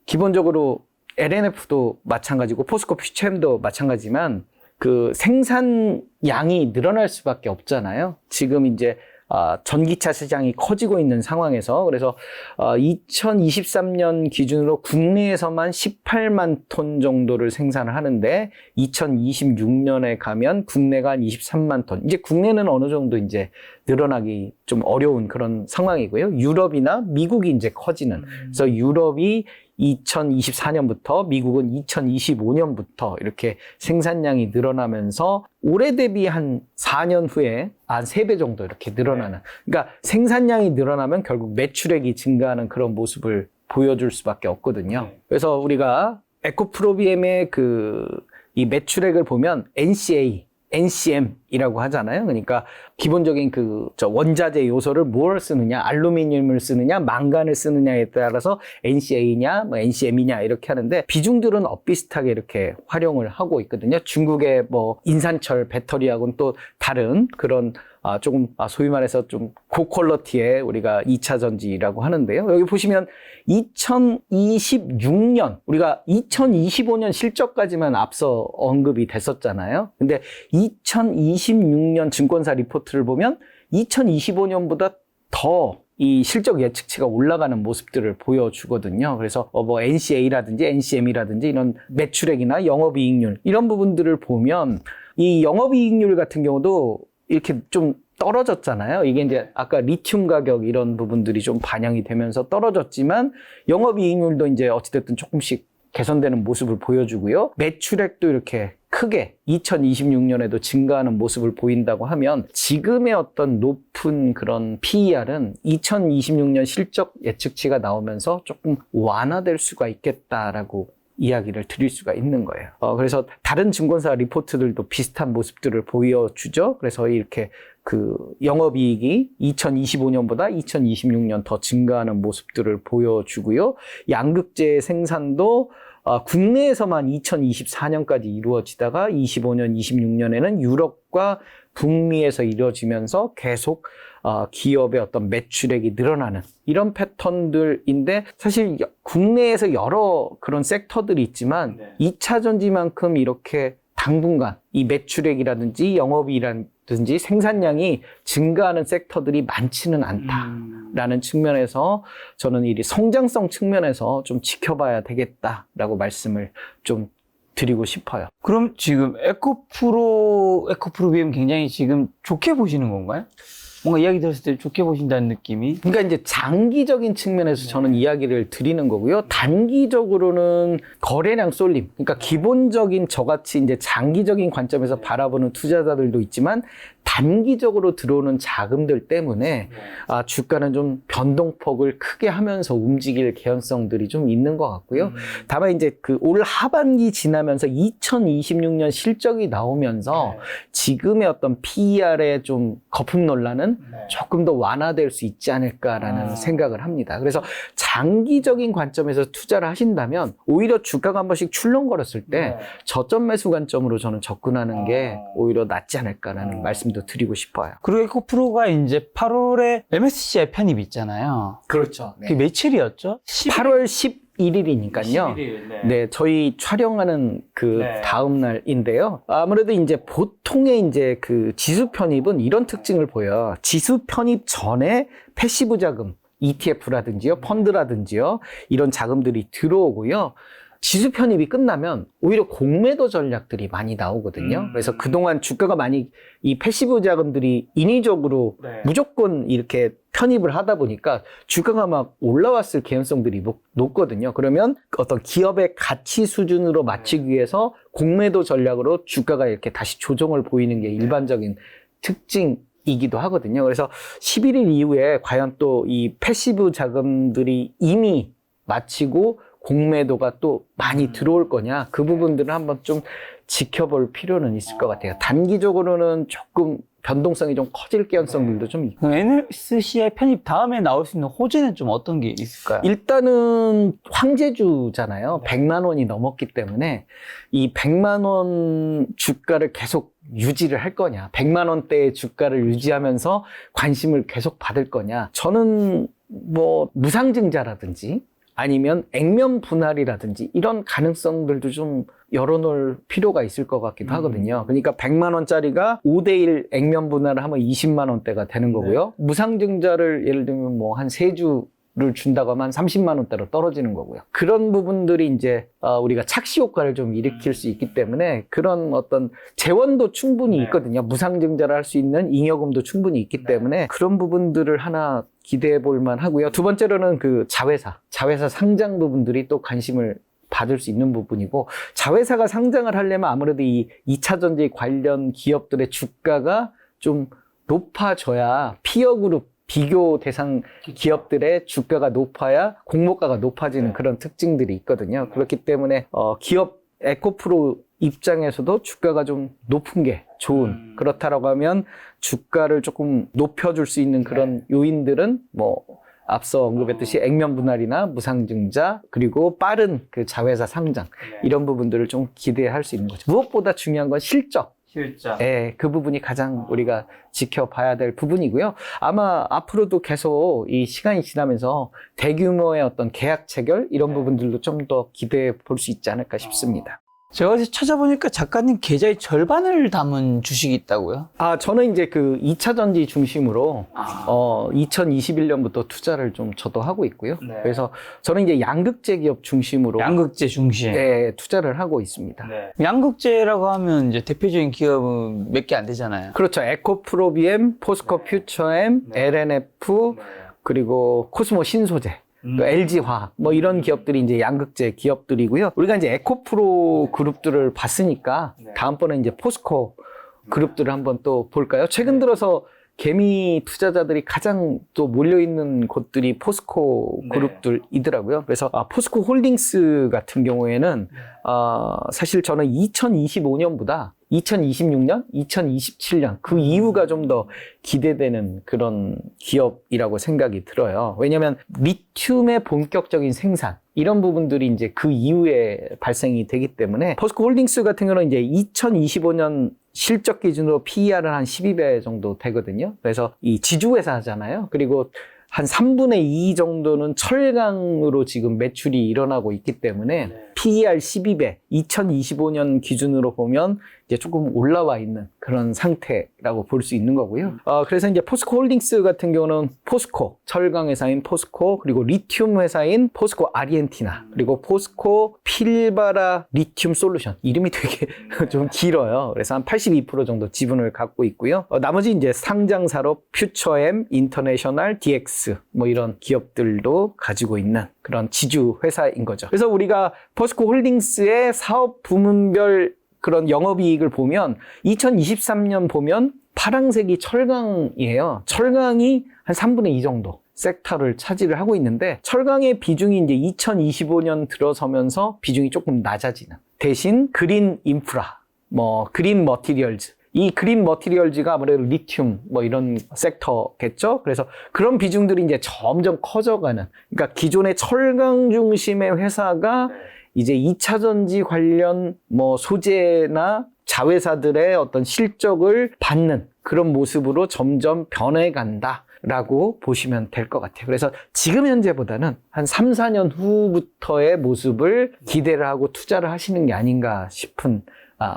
기본적으로 LNF도 마찬가지고 포스코 퓨처엠도 마찬가지지만 그 생산량이 늘어날 수밖에 없잖아요. 지금 이제 전기차 시장이 커지고 있는 상황에서 그래서 2023년 기준으로 국내에서만 18만 톤 정도를 생산을 하는데 2026년에 가면 국내가 한 23만 톤. 이제 국내는 어느 정도 이제 늘어나기 좀 어려운 그런 상황이고요. 유럽이나 미국이 이제 커지는. 그래서 유럽이 2024년부터 미국은 2025년부터 이렇게 생산량이 늘어나면서 올해 대비 한 4년 후에 한 3배 정도 이렇게 늘어나는. 그러니까 생산량이 늘어나면 결국 매출액이 증가하는 그런 모습을 보여줄 수밖에 없거든요. 그래서 우리가 에코프로비엠의 이 매출액을 보면 NCM이라고 하잖아요. 그러니까 기본적인 원자재 요소를 뭘 쓰느냐, 알루미늄을 쓰느냐, 망간을 쓰느냐에 따라서 NCA냐, 뭐 NCM이냐 이렇게 하는데 비중들은 엇비슷하게 이렇게 활용을 하고 있거든요. 중국의 뭐 인산철 배터리하고는 또 다른 그런 조금 소위 말해서 좀 고퀄러티의 우리가 2차 전지라고 하는데요. 여기 보시면 2026년 우리가 2025년 실적까지만 앞서 언급이 됐었잖아요. 근데 2026년 증권사 리포트를 보면 2025년보다 더 이 실적 예측치가 올라가는 모습들을 보여주거든요. 그래서 뭐 NCA라든지 NCM이라든지 이런 매출액이나 영업이익률 이런 부분들을 보면 이 영업이익률 같은 경우도 이렇게 좀 떨어졌잖아요. 이게 이제 아까 리튬 가격 이런 부분들이 좀 반영이 되면서 떨어졌지만 영업이익률도 이제 어찌됐든 조금씩 개선되는 모습을 보여주고요. 매출액도 이렇게 크게 2026년에도 증가하는 모습을 보인다고 하면 지금의 어떤 높은 그런 PER은 2026년 실적 예측치가 나오면서 조금 완화될 수가 있겠다라고 이야기를 드릴 수가 있는 거예요. 그래서 다른 증권사 리포트들도 비슷한 모습들을 보여주죠. 그래서 이렇게 영업이익이 2025년보다 2026년 더 증가하는 모습들을 보여주고요. 양극재 생산도 국내에서만 2024년까지 이루어지다가 25년, 26년에는 유럽과 북미에서 이루어지면서 계속 기업의 어떤 매출액이 늘어나는 이런 패턴들인데 사실 국내에서 여러 그런 섹터들이 있지만 2차 전지만큼 이렇게 당분간 이 매출액이라든지 영업이라든지 생산량이 증가하는 섹터들이 많지는 않다라는 측면에서 저는 이 성장성 측면에서 좀 지켜봐야 되겠다라고 말씀을 좀 드리고 싶어요. 그럼 지금 에코프로비엠 굉장히 지금 좋게 보시는 건가요? 뭔가 이야기 들었을 때 좋게 보신다는 느낌이? 그러니까 이제 장기적인 측면에서 저는 이야기를 드리는 거고요. 단기적으로는 거래량 쏠림. 그러니까 기본적인 저같이 이제 장기적인 관점에서 바라보는 투자자들도 있지만 단기적으로 들어오는 자금들 때문에 주가는 좀 변동폭을 크게 하면서 움직일 개연성들이 좀 있는 것 같고요. 다만 이제 올 하반기 지나면서 2026년 실적이 나오면서 지금의 어떤 PER의 좀 거품 논란은 조금 더 완화될 수 있지 않을까라는 생각을 합니다. 그래서 장기적인 관점에서 투자를 하신다면 오히려 주가가 한 번씩 출렁거렸을 때 저점 매수 관점으로 저는 접근하는 게 오히려 낫지 않을까라는 말씀 말씀도 드리고 싶어요. 그리고 에코프로가 이제 8월에 MSCI 편입 있잖아요. 그렇죠. 그게 며칠이었죠? 8월 11일이니까요. 네, 저희 촬영하는 그 다음 날인데요. 아무래도 이제 보통의 이제 그 지수 편입은 이런 특징을 보여요. 지수 편입 전에 패시브 자금, ETF라든지요, 펀드라든지요, 이런 자금들이 들어오고요. 지수 편입이 끝나면 오히려 공매도 전략들이 많이 나오거든요. 그래서 그동안 주가가 많이 이 패시브 자금들이 인위적으로 무조건 이렇게 편입을 하다 보니까 주가가 막 올라왔을 개연성들이 높거든요. 그러면 어떤 기업의 가치 수준으로 맞추기 위해서 공매도 전략으로 주가가 이렇게 다시 조정을 보이는 게 일반적인 특징이기도 하거든요. 그래서 11일 이후에 과연 또 이 패시브 자금들이 이미 마치고 공매도가 또 많이 들어올 거냐, 그 부분들은 한번 좀 지켜볼 필요는 있을 것 같아요. 단기적으로는 조금 변동성이 좀 커질 개연성들도 좀 있고. MSCI 편입 다음에 나올 수 있는 호재는 좀 어떤 게 있을까요? 일단은 황제주잖아요. 100만 원이 넘었기 때문에 이 100만 원 주가를 계속 유지를 할 거냐, 100만 원대의 주가를 유지하면서 관심을 계속 받을 거냐. 저는 뭐 무상증자라든지 아니면 액면 분할이라든지 이런 가능성들도 좀 열어놓을 필요가 있을 것 같기도 하거든요. 그러니까 100만 원짜리가 5대1 액면 분할을 하면 20만 원대가 되는 거고요. 무상증자를 예를 들면 뭐 한 3주를 준다고 하면 한 30만 원대로 떨어지는 거고요. 그런 부분들이 이제 우리가 착시 효과를 좀 일으킬 수 있기 때문에 그런 어떤 재원도 충분히 있거든요. 무상증자를 할 수 있는 잉여금도 충분히 있기 때문에 그런 부분들을 하나 기대해 볼 만 하고요. 두 번째로는 그 자회사 상장 부분들이 또 관심을 받을 수 있는 부분이고, 자회사가 상장을 하려면 아무래도 이 2차전지 관련 기업들의 주가가 좀 높아져야, 피어그룹 비교 대상 기업들의 주가가 높아야 공모가가 높아지는 그런 특징들이 있거든요. 그렇기 때문에 기업 에코프로 입장에서도 주가가 좀 높은 게 좋은, 그렇다라고 하면 주가를 조금 높여줄 수 있는 그런 요인들은 뭐 앞서 언급했듯이 액면 분할이나 무상증자, 그리고 빠른 그 자회사 상장, 이런 부분들을 좀 기대할 수 있는 거죠. 무엇보다 중요한 건 실적. 예, 그 부분이 가장 우리가 지켜봐야 될 부분이고요. 아마 앞으로도 계속 이 시간이 지나면서 대규모의 어떤 계약 체결, 이런 부분들도 좀 더 기대해 볼 수 있지 않을까 싶습니다. 제가 어디서 찾아보니까 작가님 계좌의 절반을 담은 주식이 있다고요? 저는 이제 그 2차 전지 중심으로 2021년부터 투자를 좀 저도 하고 있고요. 그래서 저는 이제 양극재 기업 중심으로 양극재 중심. 네, 투자를 하고 있습니다. 양극재라고 하면 이제 대표적인 기업은 몇 개 안 되잖아요. 그렇죠. 에코프로비엠, 포스코 퓨처엠, LNF, 그리고 코스모 신소재, 또 LG화학, 뭐 이런 기업들이 이제 양극재 기업들이고요. 우리가 이제 에코프로 그룹들을 봤으니까 다음번에 이제 포스코 그룹들을 한번 또 볼까요? 최근 들어서 개미 투자자들이 가장 또 몰려있는 곳들이 포스코 그룹들이더라고요. 그래서 포스코 홀딩스 같은 경우에는 사실 저는 2025년보다 2026년, 2027년 그 이후가 좀 더 기대되는 그런 기업이라고 생각이 들어요. 왜냐하면 리튬의 본격적인 생산, 이런 부분들이 이제 그 이후에 발생이 되기 때문에 포스코 홀딩스 같은 경우는 이제 2025년 실적 기준으로 PER은 한 12배 정도 되거든요. 그래서 이 지주회사잖아요. 그리고 한 3분의 2 정도는 철강으로 지금 매출이 일어나고 있기 때문에 PER 12배, 2025년 기준으로 보면 이제 조금 올라와 있는 그런 상태라고 볼 수 있는 거고요. 그래서 이제 포스코 홀딩스 같은 경우는 포스코, 철강 회사인 포스코, 그리고 리튬 회사인 포스코 아르헨티나, 그리고 포스코 필바라 리튬 솔루션. 이름이 되게 좀 길어요. 그래서 한 82% 정도 지분을 갖고 있고요. 나머지 이제 상장사로 퓨처엠, 인터내셔널, DX, 뭐 이런 기업들도 가지고 있는 그런 지주 회사인 거죠. 그래서 우리가 포스코 홀딩스의 사업 부문별 그런 영업이익을 보면 2023년 보면 파란색이 철강이에요. 철강이 한 3분의 2 정도 섹터를 차지를 하고 있는데, 철강의 비중이 이제 2025년 들어서면서 비중이 조금 낮아지는, 대신 그린 인프라, 뭐 그린 머티리얼즈, 이 그린 머티리얼즈가 아무래도 리튬 뭐 이런 섹터겠죠. 그래서 그런 비중들이 이제 점점 커져가는, 그러니까 기존의 철강 중심의 회사가 이제 2차 전지 관련 뭐 소재나 자회사들의 어떤 실적을 받는 그런 모습으로 점점 변해간다라고 보시면 될 것 같아요. 그래서 지금 현재보다는 한 3, 4년 후부터의 모습을 기대를 하고 투자를 하시는 게 아닌가 싶은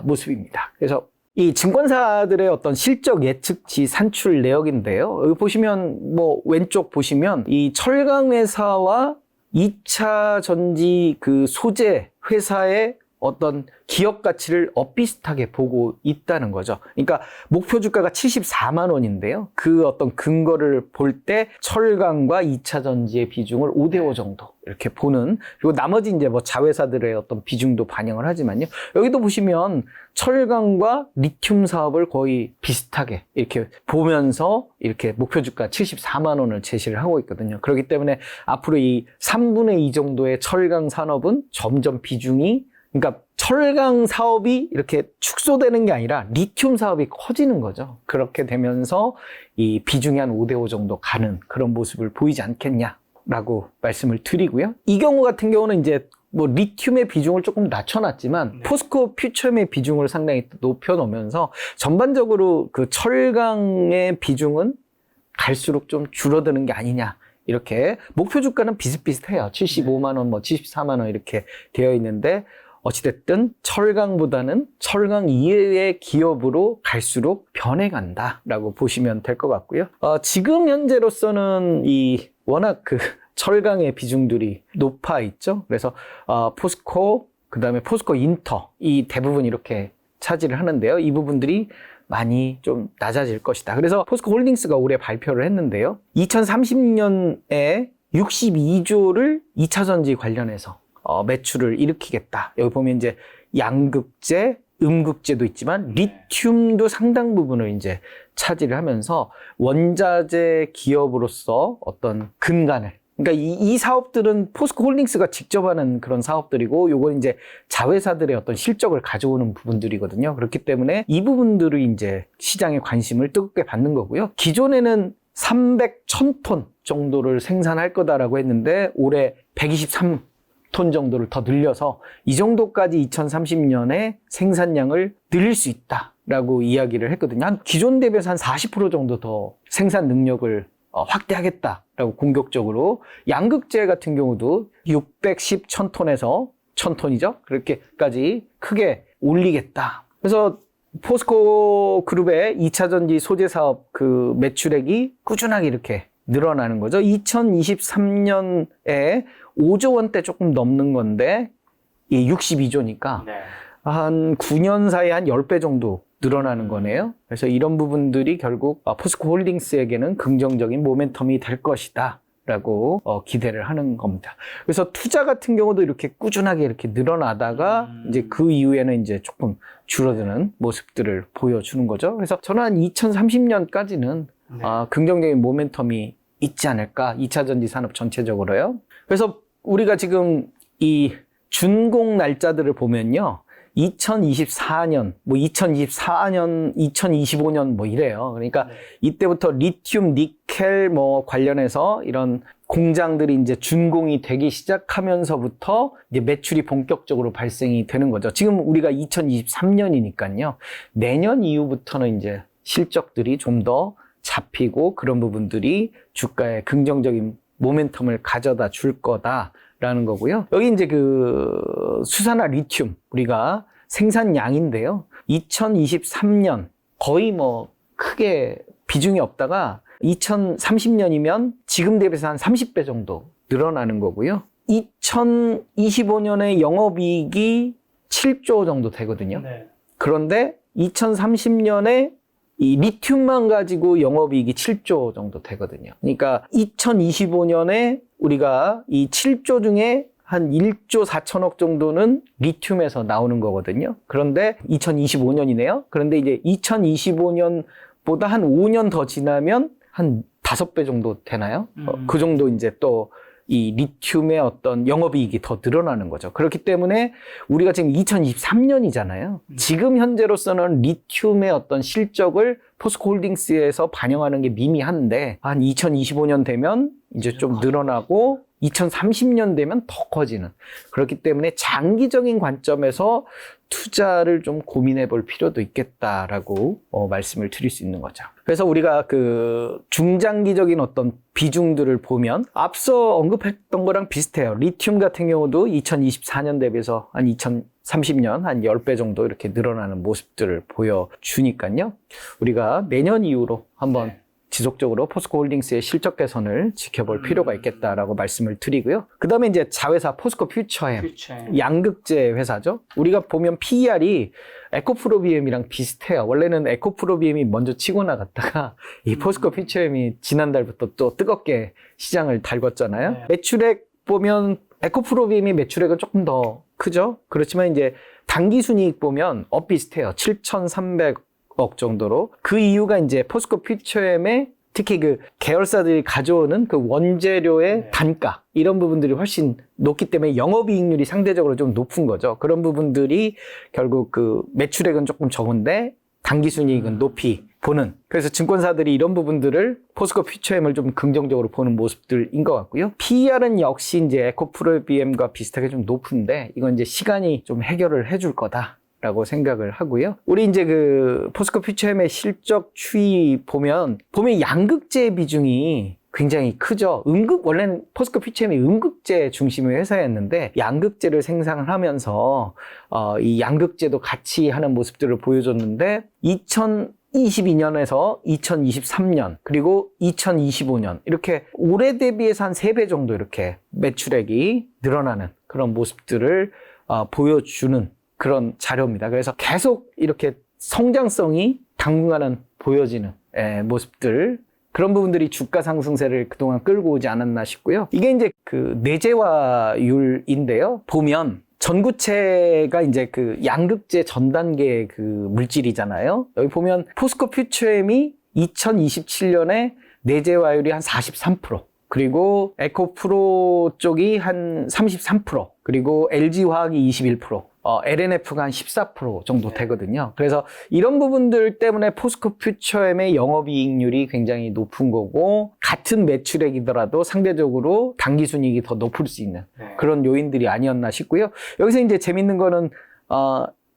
모습입니다. 그래서 이 증권사들의 어떤 실적 예측치 산출 내역인데요. 여기 보시면 뭐 왼쪽 보시면 이 철강 회사와 2차 전지 그 소재 회사의 어떤 기업 가치를 엇비슷하게 보고 있다는 거죠. 그러니까 목표 주가가 74만 원인데요. 그 어떤 근거를 볼 때 철강과 2차 전지의 비중을 5대5 정도 이렇게 보는, 그리고 나머지 이제 뭐 자회사들의 어떤 비중도 반영을 하지만요. 여기도 보시면 철강과 리튬 사업을 거의 비슷하게 이렇게 보면서 이렇게 목표 주가 74만 원을 제시를 하고 있거든요. 그렇기 때문에 앞으로 이 3분의 2 정도의 철강 산업은 점점 비중이, 그러니까 철강 사업이 이렇게 축소되는 게 아니라 리튬 사업이 커지는 거죠. 그렇게 되면서 이 비중이 한 5대5 정도 가는 그런 모습을 보이지 않겠냐라고 말씀을 드리고요. 이 경우 같은 경우는 이제 뭐 리튬의 비중을 조금 낮춰놨지만 포스코 퓨처엠의 비중을 상당히 높여놓으면서 전반적으로 그 철강의 비중은 갈수록 좀 줄어드는 게 아니냐. 이렇게 목표 주가는 비슷비슷해요. 75만 원, 뭐 74만 원 이렇게 되어 있는데 어찌됐든 철강보다는 철강 이외의 기업으로 갈수록 변해간다라고 보시면 될 것 같고요. 지금 현재로서는 이 워낙 그 철강의 비중들이 높아 있죠. 그래서 포스코, 그다음에 포스코 인터, 이 대부분 이렇게 차지를 하는데요. 이 부분들이 많이 좀 낮아질 것이다. 그래서 포스코 홀딩스가 올해 발표를 했는데요. 2030년에 62조를 2차 전지 관련해서 매출을 일으키겠다. 여기 보면 이제 양극재, 음극재도 있지만 리튬도 상당 부분을 이제 차지를 하면서 원자재 기업으로서 어떤 근간을, 그러니까 이 사업들은 포스코 홀딩스가 직접 하는 그런 사업들이고, 요건 이제 자회사들의 어떤 실적을 가져오는 부분들이거든요. 그렇기 때문에 이 부분들을 이제 시장의 관심을 뜨겁게 받는 거고요. 기존에는 1000톤 정도를 생산할 거다라고 했는데 올해 123톤 정도를 더 늘려서 이 정도까지 2030년에 생산량을 늘릴 수 있다라고 이야기를 했거든요. 한 기존 대비해서 한 40% 정도 더 생산 능력을 확대하겠다라고 공격적으로. 양극재 같은 경우도 610 1000톤에서 1000톤이죠. 그렇게까지 크게 올리겠다. 그래서 포스코 그룹의 2차 전지 소재 사업 그 매출액이 꾸준하게 이렇게 늘어나는 거죠. 2023년에 5조 원대 조금 넘는 건데 이 62조니까 한 9년 사이에 한 10배 정도 늘어나는 거네요. 그래서 이런 부분들이 결국 포스코 홀딩스에게는 긍정적인 모멘텀이 될 것이다 라고 기대를 하는 겁니다. 그래서 투자 같은 경우도 이렇게 꾸준하게 이렇게 늘어나다가 이제 그 이후에는 이제 조금 줄어드는 모습들을 보여주는 거죠. 그래서 저는 한 2030년까지는 긍정적인 모멘텀이 있지 않을까, 2차 전지 산업 전체적으로요. 그래서 우리가 지금 이 준공 날짜들을 보면요, 2024년, 뭐 2024년, 2025년 뭐 이래요. 그러니까 이때부터 리튬, 니켈 뭐 관련해서 이런 공장들이 이제 준공이 되기 시작하면서부터 이제 매출이 본격적으로 발생이 되는 거죠. 지금 우리가 2023년이니까요. 내년 이후부터는 이제 실적들이 좀 더 잡히고 그런 부분들이 주가에 긍정적인 모멘텀을 가져다 줄 거다라는 거고요. 여기 이제 그 수산화 리튬 우리가 생산량인데요. 2023년 거의 뭐 크게 비중이 없다가 2030년이면 지금 대비해서 한 30배 정도 늘어나는 거고요. 2025년에 영업이익이 7조 정도 되거든요. 그런데 2030년에 이 리튬만 가지고 영업이익이 7조 정도 되거든요. 그러니까 2025년에 우리가 이 7조 중에 한 1조 4천억 정도는 리튬에서 나오는 거거든요. 그런데 2025년이네요. 그런데 이제 2025년보다 한 5년 더 지나면 한 5배 정도 되나요? 그 정도 이제 또 이 리튬의 어떤 영업이익이 더 늘어나는 거죠. 그렇기 때문에 우리가 지금 2023년이잖아요. 지금 현재로서는 리튬의 어떤 실적을 포스코 홀딩스에서 반영하는 게 미미한데 한 2025년 되면 이제 좀 늘어나고 2030년 되면 더 커지는. 그렇기 때문에 장기적인 관점에서 투자를 좀 고민해 볼 필요도 있겠다라고 말씀을 드릴 수 있는 거죠. 그래서 우리가 그 중장기적인 어떤 비중들을 보면 앞서 언급했던 거랑 비슷해요. 리튬 같은 경우도 2024년 대비해서 한 2030년 한 10배 정도 이렇게 늘어나는 모습들을 보여주니까요. 우리가 내년 이후로 한번 지속적으로 포스코 홀딩스의 실적 개선을 지켜볼 필요가 있겠다라고 말씀을 드리고요. 그 다음에 이제 자회사 포스코 퓨처엠, 양극재 회사죠. 우리가 보면 PER이 에코프로비엠이랑 비슷해요. 원래는 에코프로비엠이 먼저 치고 나갔다가 이 포스코 퓨처엠이 지난달부터 또 뜨겁게 시장을 달궜잖아요. 매출액 보면 에코프로비엠이 매출액은 조금 더 크죠. 그렇지만 이제 당기순이익 보면 비슷해요. 7,300억 정도로. 그 이유가 이제 포스코 퓨처엠의 특히 그 계열사들이 가져오는 그 원재료의 단가 이런 부분들이 훨씬 높기 때문에 영업이익률이 상대적으로 좀 높은 거죠. 그런 부분들이 결국 그 매출액은 조금 적은데 당기순이익은 높이 보는. 그래서 증권사들이 이런 부분들을 포스코 퓨처엠을 좀 긍정적으로 보는 모습들인 것 같고요. PER은 역시 이제 에코프로비엠과 비슷하게 좀 높은데 이건 이제 시간이 좀 해결을 해줄 거다. 라고 생각을 하고요. 우리 이제 그 포스코 퓨처엠의 실적 추이 보면 양극재 비중이 굉장히 크죠. 원래는 포스코 퓨처엠이 음극재 중심의 회사였는데 양극재를 생산을 하면서 이 양극재도 같이 하는 모습들을 보여줬는데 2022년에서 2023년 그리고 2025년 이렇게 올해 대비해서 한 3배 정도 이렇게 매출액이 늘어나는 그런 모습들을 보여주는 그런 자료입니다. 그래서 계속 이렇게 성장성이 당분간은 보여지는 모습들, 그런 부분들이 주가 상승세를 그동안 끌고 오지 않았나 싶고요. 이게 이제 그 내재화율인데요. 보면 전구체가 이제 그 양극재 전 단계 그 물질이잖아요. 여기 보면 포스코 퓨처엠이 2027년에 내재화율이 한 43%. 그리고 에코프로 쪽이 한 33%, 그리고 LG화학이 21%, LNF가 한 14% 정도 되거든요. 그래서 이런 부분들 때문에 포스코 퓨처엠의 영업이익률이 굉장히 높은 거고 같은 매출액이더라도 상대적으로 당기순이익이 더 높을 수 있는 그런 요인들이 아니었나 싶고요. 여기서 이제 재밌는 거는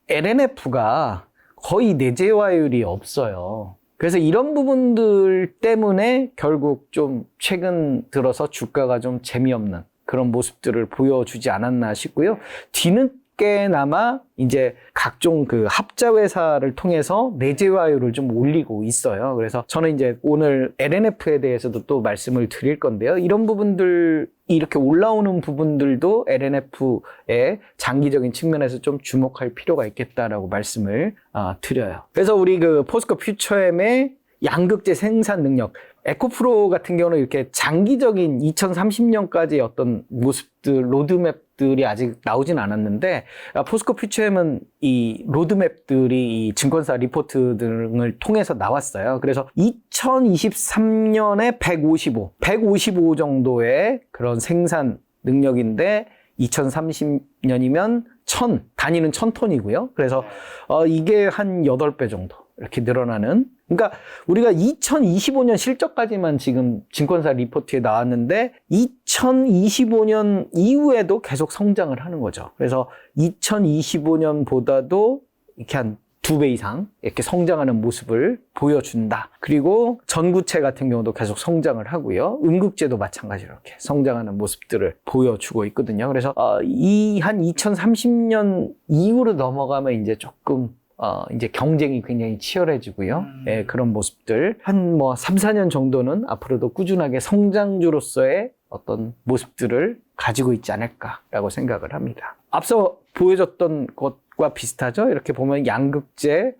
LNF가 거의 내재화율이 없어요. 그래서 이런 부분들 때문에 결국 좀 최근 들어서 주가가 좀 재미없는 그런 모습들을 보여주지 않았나 싶고요. 뒤늦게나마 이제 각종 그 합자 회사를 통해서 내재화율을 좀 올리고 있어요. 그래서 저는 이제 오늘 LNF에 대해서도 또 말씀을 드릴 건데요. 이런 부분들 이렇게 올라오는 부분들도 LNF의 장기적인 측면에서 좀 주목할 필요가 있겠다라고 말씀을 드려요. 그래서 우리 그 포스코 퓨처엠의 양극재 생산 능력, 에코프로 같은 경우는 이렇게 장기적인 2030년까지 어떤 모습들, 로드맵들이 아직 나오진 않았는데, 포스코 퓨처엠은 이 로드맵들이 이 증권사 리포트 등을 통해서 나왔어요. 그래서 2023년에 155 정도의 그런 생산 능력인데, 2030년이면 1000, 단위는 1000톤이고요. 그래서 이게 한 8배 정도 이렇게 늘어나는. 그러니까 우리가 2025년 실적까지만 지금 증권사 리포트에 나왔는데 2025년 이후에도 계속 성장을 하는 거죠. 그래서 2025년보다도 이렇게 한 2배 이상 이렇게 성장하는 모습을 보여준다. 그리고 전구체 같은 경우도 계속 성장을 하고요. 음극재도 마찬가지로 이렇게 성장하는 모습들을 보여주고 있거든요. 그래서 이 한 2030년 이후로 넘어가면 이제 조금 이제 경쟁이 굉장히 치열해지고요. 예, 그런 모습들. 한 3, 4년 정도는 앞으로도 꾸준하게 성장주로서의 어떤 모습들을 가지고 있지 않을까라고 생각을 합니다. 앞서 보여줬던 것과 비슷하죠? 이렇게 보면 양극재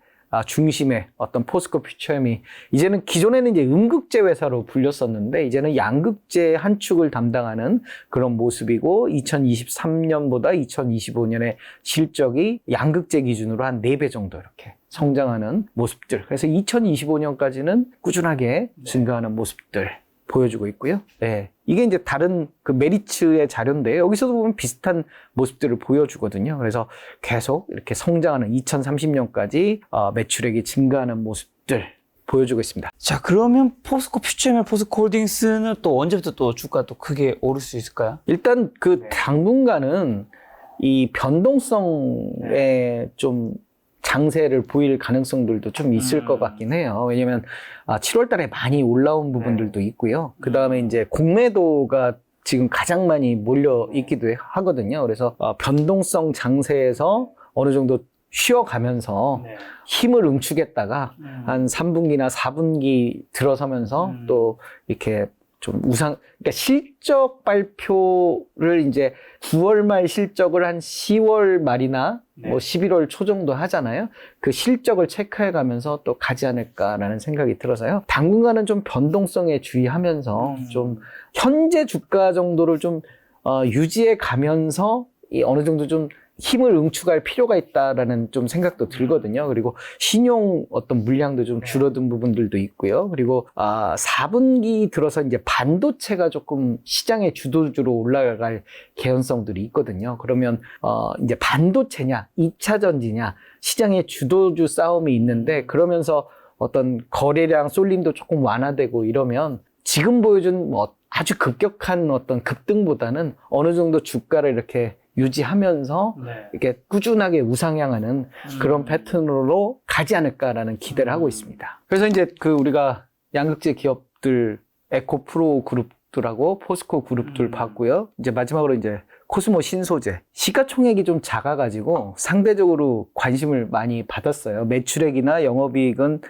중심의 어떤 포스코 퓨처엠이 이제는 기존에는 이제 음극재 회사로 불렸었는데 이제는 양극재 한 축을 담당하는 그런 모습이고 2023년보다 2025년의 실적이 양극재 기준으로 한 4배 정도 이렇게 성장하는 모습들. 그래서 2025년까지는 꾸준하게 증가하는 모습들 보여주고 있고요. 네. 이게 이제 다른 그 메리츠의 자료인데 여기서도 보면 비슷한 모습들을 보여주거든요. 그래서 계속 이렇게 성장하는 2030년까지 매출액이 증가하는 모습들 보여주고 있습니다. 자, 그러면 포스코 퓨처엠, 포스코 홀딩스는 또 언제부터 또 주가 또 크게 오를 수 있을까요? 일단 그 당분간은 이 변동성에 좀 장세를 보일 가능성들도 좀 있을 것 같긴 해요. 왜냐면 7월 달에 많이 올라온 부분들도 있고요. 그 다음에 이제 공매도가 지금 가장 많이 몰려 있기도 하거든요. 그래서 변동성 장세에서 어느 정도 쉬어가면서 힘을 응축했다가 한 3분기나 4분기 들어서면서 또 이렇게 좀 그러니까 실적 발표를 이제 9월 말 실적을 한 10월 말이나 뭐 11월 초 정도 하잖아요. 그 실적을 체크해 가면서 또 가지 않을까라는 생각이 들어서요. 당분간은 좀 변동성에 주의하면서 좀 현재 주가 정도를 좀 유지해 가면서 어느 정도 좀 힘을 응축할 필요가 있다라는 좀 생각도 들거든요. 그리고 신용 어떤 물량도 좀 줄어든 부분들도 있고요. 그리고 4분기 들어서 이제 반도체가 조금 시장의 주도주로 올라갈 개연성들이 있거든요. 그러면 이제 반도체냐, 2차 전지냐, 시장의 주도주 싸움이 있는데 그러면서 어떤 거래량 쏠림도 조금 완화되고 이러면 지금 보여준 뭐 아주 급격한 어떤 급등보다는 어느 정도 주가를 이렇게 유지하면서 이렇게 꾸준하게 우상향하는 그런 패턴으로 가지 않을까라는 기대를 하고 있습니다. 그래서 이제 그 우리가 양극재 기업들 에코프로 그룹들하고 포스코 그룹들 봤고요. 이제 마지막으로 이제 코스모 신소재 시가총액이 좀 작아가지고 상대적으로 관심을 많이 받았어요. 매출액이나 영업이익은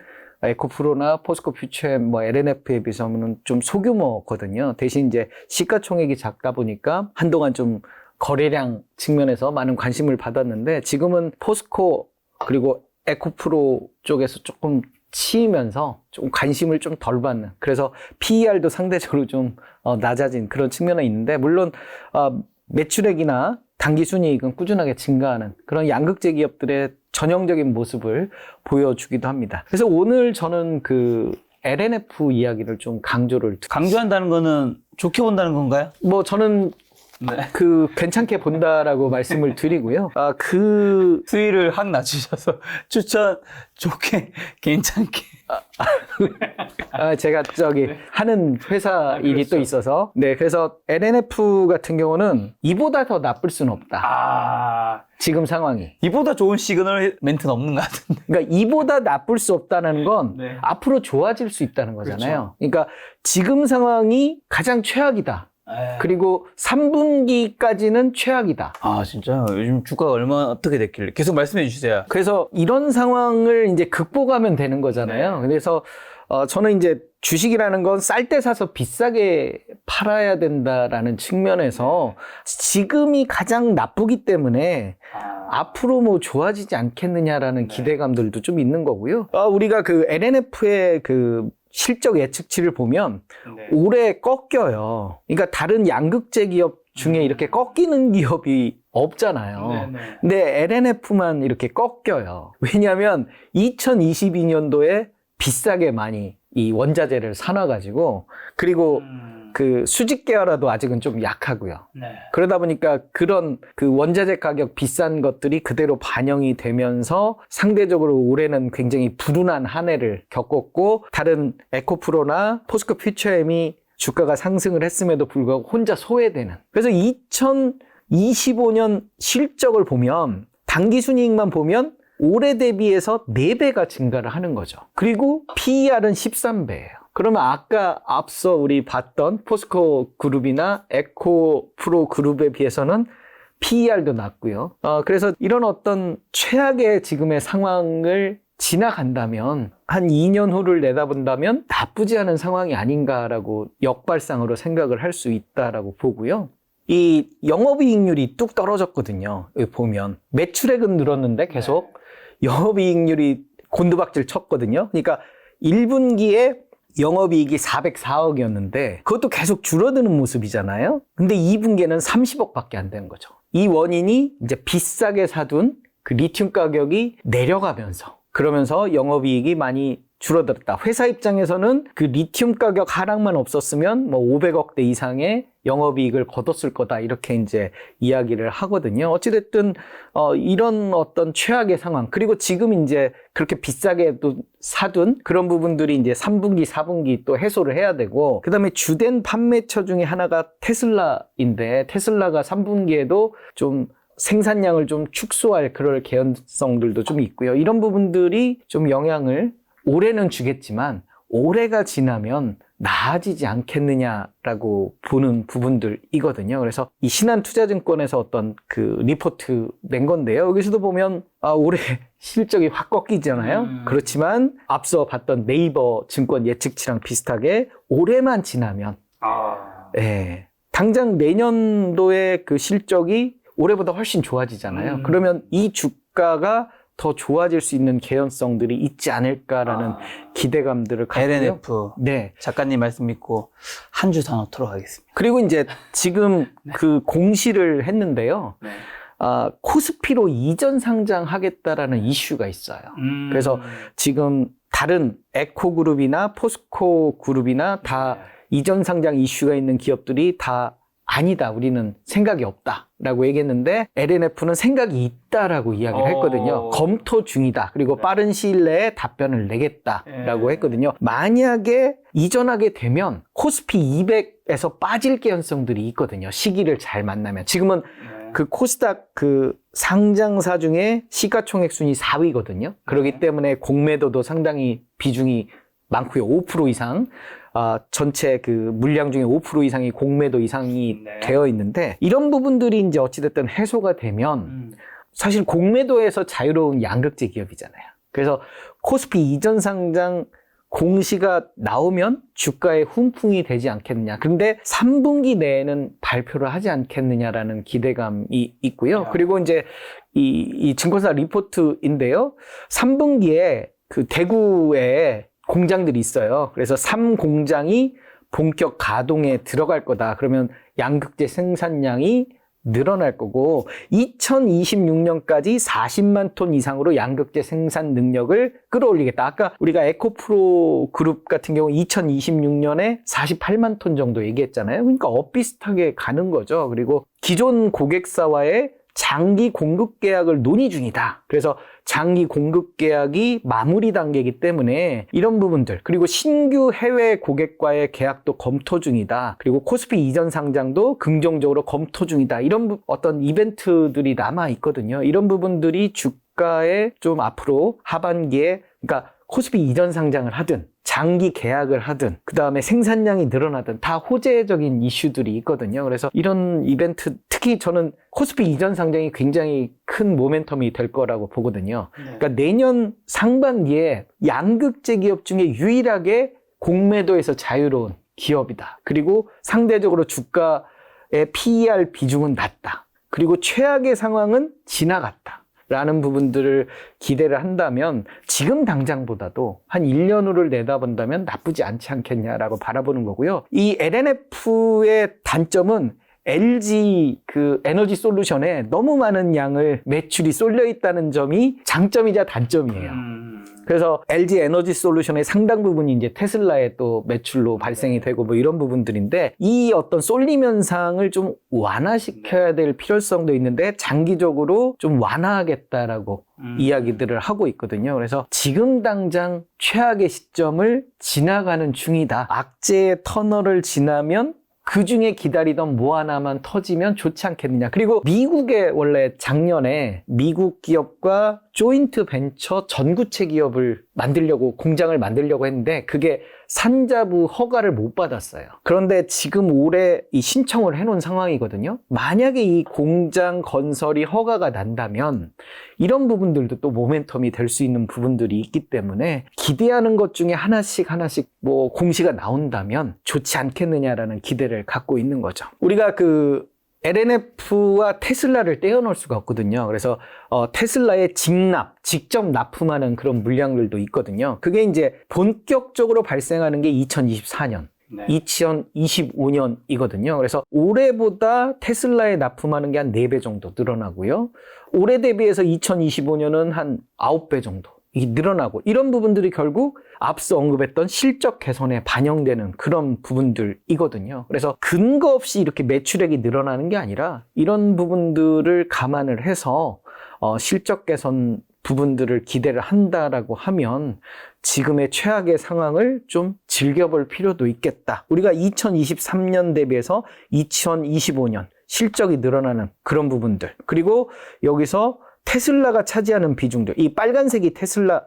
에코프로나 포스코 퓨처엠, 뭐 LNF에 비해서는 좀 소규모거든요. 대신 이제 시가총액이 작다 보니까 한동안 좀 거래량 측면에서 많은 관심을 받았는데 지금은 포스코 그리고 에코프로 쪽에서 조금 치이면서 좀 관심을 좀 덜 받는, 그래서 PER도 상대적으로 좀 낮아진 그런 측면은 있는데, 물론 매출액이나 당기순이익은 꾸준하게 증가하는 그런 양극재 기업들의 전형적인 모습을 보여주기도 합니다. 그래서 오늘 저는 그 LNF 이야기를 좀 강조한다는 거는 좋게 본다는 건가요? 뭐 저는 그 괜찮게 본다라고 말씀을 드리고요. 수위를 확 낮추셔서 추천 좋게 괜찮게. 제가 하는 회사 일이 또 있어서. 네, 그래서 LNF 같은 경우는 이보다 더 나쁠 수는 없다. 지금 상황이. 이보다 좋은 시그널 멘트는 없는 것 같은데. 그러니까 이보다 나쁠 수 없다는 건 앞으로 좋아질 수 있다는 거잖아요. 그러니까 지금 상황이 가장 최악이다. 그리고 3분기까지는 최악이다. 진짜요? 요즘 주가가 어떻게 됐길래? 계속 말씀해 주세요. 그래서 이런 상황을 이제 극복하면 되는 거잖아요. 그래서 저는 이제 주식이라는 건 쌀 때 사서 비싸게 팔아야 된다라는 측면에서 지금이 가장 나쁘기 때문에 앞으로 뭐 좋아지지 않겠느냐라는 기대감들도 좀 있는 거고요. 우리가 그 LNF의 그 실적 예측치를 보면 올해 꺾여요. 그러니까 다른 양극재 기업 중에 이렇게 꺾이는 기업이 없잖아요. 근데 LNF만 이렇게 꺾여요. 왜냐하면 2022년도에 비싸게 많이 이 원자재를 사놔가지고, 그리고 그 수직 계열화도 아직은 좀 약하고요. 그러다 보니까 그런 그 원자재 가격 비싼 것들이 그대로 반영이 되면서 상대적으로 올해는 굉장히 불운한 한 해를 겪었고, 다른 에코프로나 포스코 퓨처엠이 주가가 상승을 했음에도 불구하고 혼자 소외되는. 그래서 2025년 실적을 보면 당기순이익만 보면 올해 대비해서 4배가 증가를 하는 거죠. 그리고 PER은 13배예요. 그러면 아까 앞서 우리 봤던 포스코 그룹이나 에코프로 그룹에 비해서는 PER도 낮고요. 그래서 이런 어떤 최악의 지금의 상황을 지나간다면, 한 2년 후를 내다본다면 나쁘지 않은 상황이 아닌가라고 역발상으로 생각을 할 수 있다라고 보고요. 이 영업이익률이 뚝 떨어졌거든요. 여기 보면 매출액은 늘었는데 계속 영업이익률이 곤두박질 쳤거든요. 그러니까 1분기에 영업이익이 404억이었는데 그것도 계속 줄어드는 모습이잖아요. 근데 2분기에는 30억밖에 안 되는 거죠. 이 원인이 이제 비싸게 사둔 그 리튬 가격이 내려가면서, 그러면서 영업이익이 많이 줄어들었다. 회사 입장에서는 그 리튬 가격 하락만 없었으면 뭐 500억대 이상의 영업이익을 거뒀을 거다. 이렇게 이제 이야기를 하거든요. 어찌됐든, 이런 어떤 최악의 상황. 그리고 지금 이제 그렇게 비싸게 또 사둔 그런 부분들이 이제 3분기, 4분기 또 해소를 해야 되고, 그 다음에 주된 판매처 중에 하나가 테슬라인데, 테슬라가 3분기에도 좀 생산량을 좀 축소할 그럴 개연성들도 좀 있고요. 이런 부분들이 좀 영향을 올해는 주겠지만 올해가 지나면 나아지지 않겠느냐라고 보는 부분들이거든요. 그래서 이 신한투자증권에서 어떤 그 리포트 낸 건데요. 여기서도 보면 올해 실적이 확 꺾이잖아요. 그렇지만 앞서 봤던 네이버 증권 예측치랑 비슷하게 올해만 지나면 예, 당장 내년도의 그 실적이 올해보다 훨씬 좋아지잖아요. 그러면 이 주가가 더 좋아질 수 있는 개연성들이 있지 않을까라는 기대감들을 갖고요. LNF. 네. 작가님 말씀 믿고 한 주 더 넣도록 하겠습니다. 그리고 이제 지금 그 공시를 했는데요. 코스피로 이전 상장하겠다라는 이슈가 있어요. 그래서 지금 다른 에코그룹이나 포스코그룹이나 다 이전 상장 이슈가 있는 기업들이 다 아니다. 우리는 생각이 없다라고 얘기했는데 LNF는 생각이 있다라고 이야기를 했거든요. 검토 중이다. 그리고 빠른 시일 내에 답변을 내겠다라고 했거든요. 만약에 이전하게 되면 코스피 200에서 빠질 개연성들이 있거든요. 시기를 잘 만나면. 지금은 그 코스닥 그 상장사 중에 시가총액 순위 4위거든요. 그렇기 때문에 공매도도 상당히 비중이 많고요. 5% 이상. 전체 그 물량 중에 5% 이상이 공매도 이상이 되어 있는데 이런 부분들이 이제 어찌됐든 해소가 되면 사실 공매도에서 자유로운 양극재 기업이잖아요. 그래서 코스피 이전 상장 공시가 나오면 주가에 훈풍이 되지 않겠느냐. 그런데 3분기 내에는 발표를 하지 않겠느냐라는 기대감이 있고요. 그리고 이제 이 증권사 리포트인데요. 3분기에 그 대구에 공장들이 있어요. 그래서 3공장이 본격 가동에 들어갈 거다. 그러면 양극재 생산량이 늘어날 거고 2026년까지 40만 톤 이상으로 양극재 생산 능력을 끌어올리겠다. 아까 우리가 에코프로 그룹 같은 경우 2026년에 48만 톤 정도 얘기했잖아요. 그러니까 엇비슷하게 가는 거죠. 그리고 기존 고객사와의 장기 공급 계약을 논의 중이다. 그래서 장기 공급 계약이 마무리 단계이기 때문에 이런 부분들, 그리고 신규 해외 고객과의 계약도 검토 중이다. 그리고 코스피 이전 상장도 긍정적으로 검토 중이다. 이런 어떤 이벤트들이 남아 있거든요. 이런 부분들이 주가에 좀 앞으로 하반기에, 그러니까 코스피 이전 상장을 하든 장기 계약을 하든 그 다음에 생산량이 늘어나든 다 호재적인 이슈들이 있거든요. 그래서 이런 이벤트, 특히 저는 코스피 이전 상장이 굉장히 큰 모멘텀이 될 거라고 보거든요. 그러니까 내년 상반기에 양극재 기업 중에 유일하게 공매도에서 자유로운 기업이다. 그리고 상대적으로 주가의 PER 비중은 낮다. 그리고 최악의 상황은 지나갔다. 라는 부분들을 기대를 한다면 지금 당장보다도 한 1년 후를 내다본다면 나쁘지 않지 않겠냐라고 바라보는 거고요. 이 LNF의 단점은 LG 그 에너지 솔루션에 너무 많은 양을 매출이 쏠려 있다는 점이 장점이자 단점이에요. 그래서 LG 에너지 솔루션의 상당 부분이 이제 테슬라의 또 매출로 발생이 되고 뭐 이런 부분들인데 이 어떤 쏠림 현상을 좀 완화시켜야 될 필요성도 있는데 장기적으로 좀 완화하겠다라고 이야기들을 하고 있거든요. 그래서 지금 당장 최악의 시점을 지나가는 중이다. 악재의 터널을 지나면 그 중에 기다리던 뭐 하나만 터지면 좋지 않겠느냐. 그리고 미국에 원래 작년에 미국 기업과 조인트 벤처 전구체 기업을 만들려고, 공장을 만들려고 했는데 그게 산자부 허가를 못 받았어요. 그런데 지금 올해 이 신청을 해놓은 상황이거든요. 만약에 이 공장 건설이 허가가 난다면 이런 부분들도 또 모멘텀이 될 수 있는 부분들이 있기 때문에 기대하는 것 중에 하나씩 뭐 공시가 나온다면 좋지 않겠느냐라는 기대를 갖고 있는 거죠. 우리가 그 LNF와 테슬라를 떼어놓을 수가 없거든요. 그래서 테슬라의 직접 납품하는 그런 물량들도 있거든요. 그게 이제 본격적으로 발생하는 게 2024년, 2025년이거든요. 그래서 올해보다 테슬라에 납품하는 게 한 4배 정도 늘어나고요. 올해 대비해서 2025년은 한 9배 정도 늘어나고 이런 부분들이 결국 앞서 언급했던 실적 개선에 반영되는 그런 부분들이거든요. 그래서 근거 없이 이렇게 매출액이 늘어나는 게 아니라 이런 부분들을 감안을 해서 실적 개선 부분들을 기대를 한다라고 하면 지금의 최악의 상황을 좀 즐겨볼 필요도 있겠다. 우리가 2023년 대비해서 2025년 실적이 늘어나는 그런 부분들, 그리고 여기서 테슬라가 차지하는 비중들, 이 빨간색이 테슬라,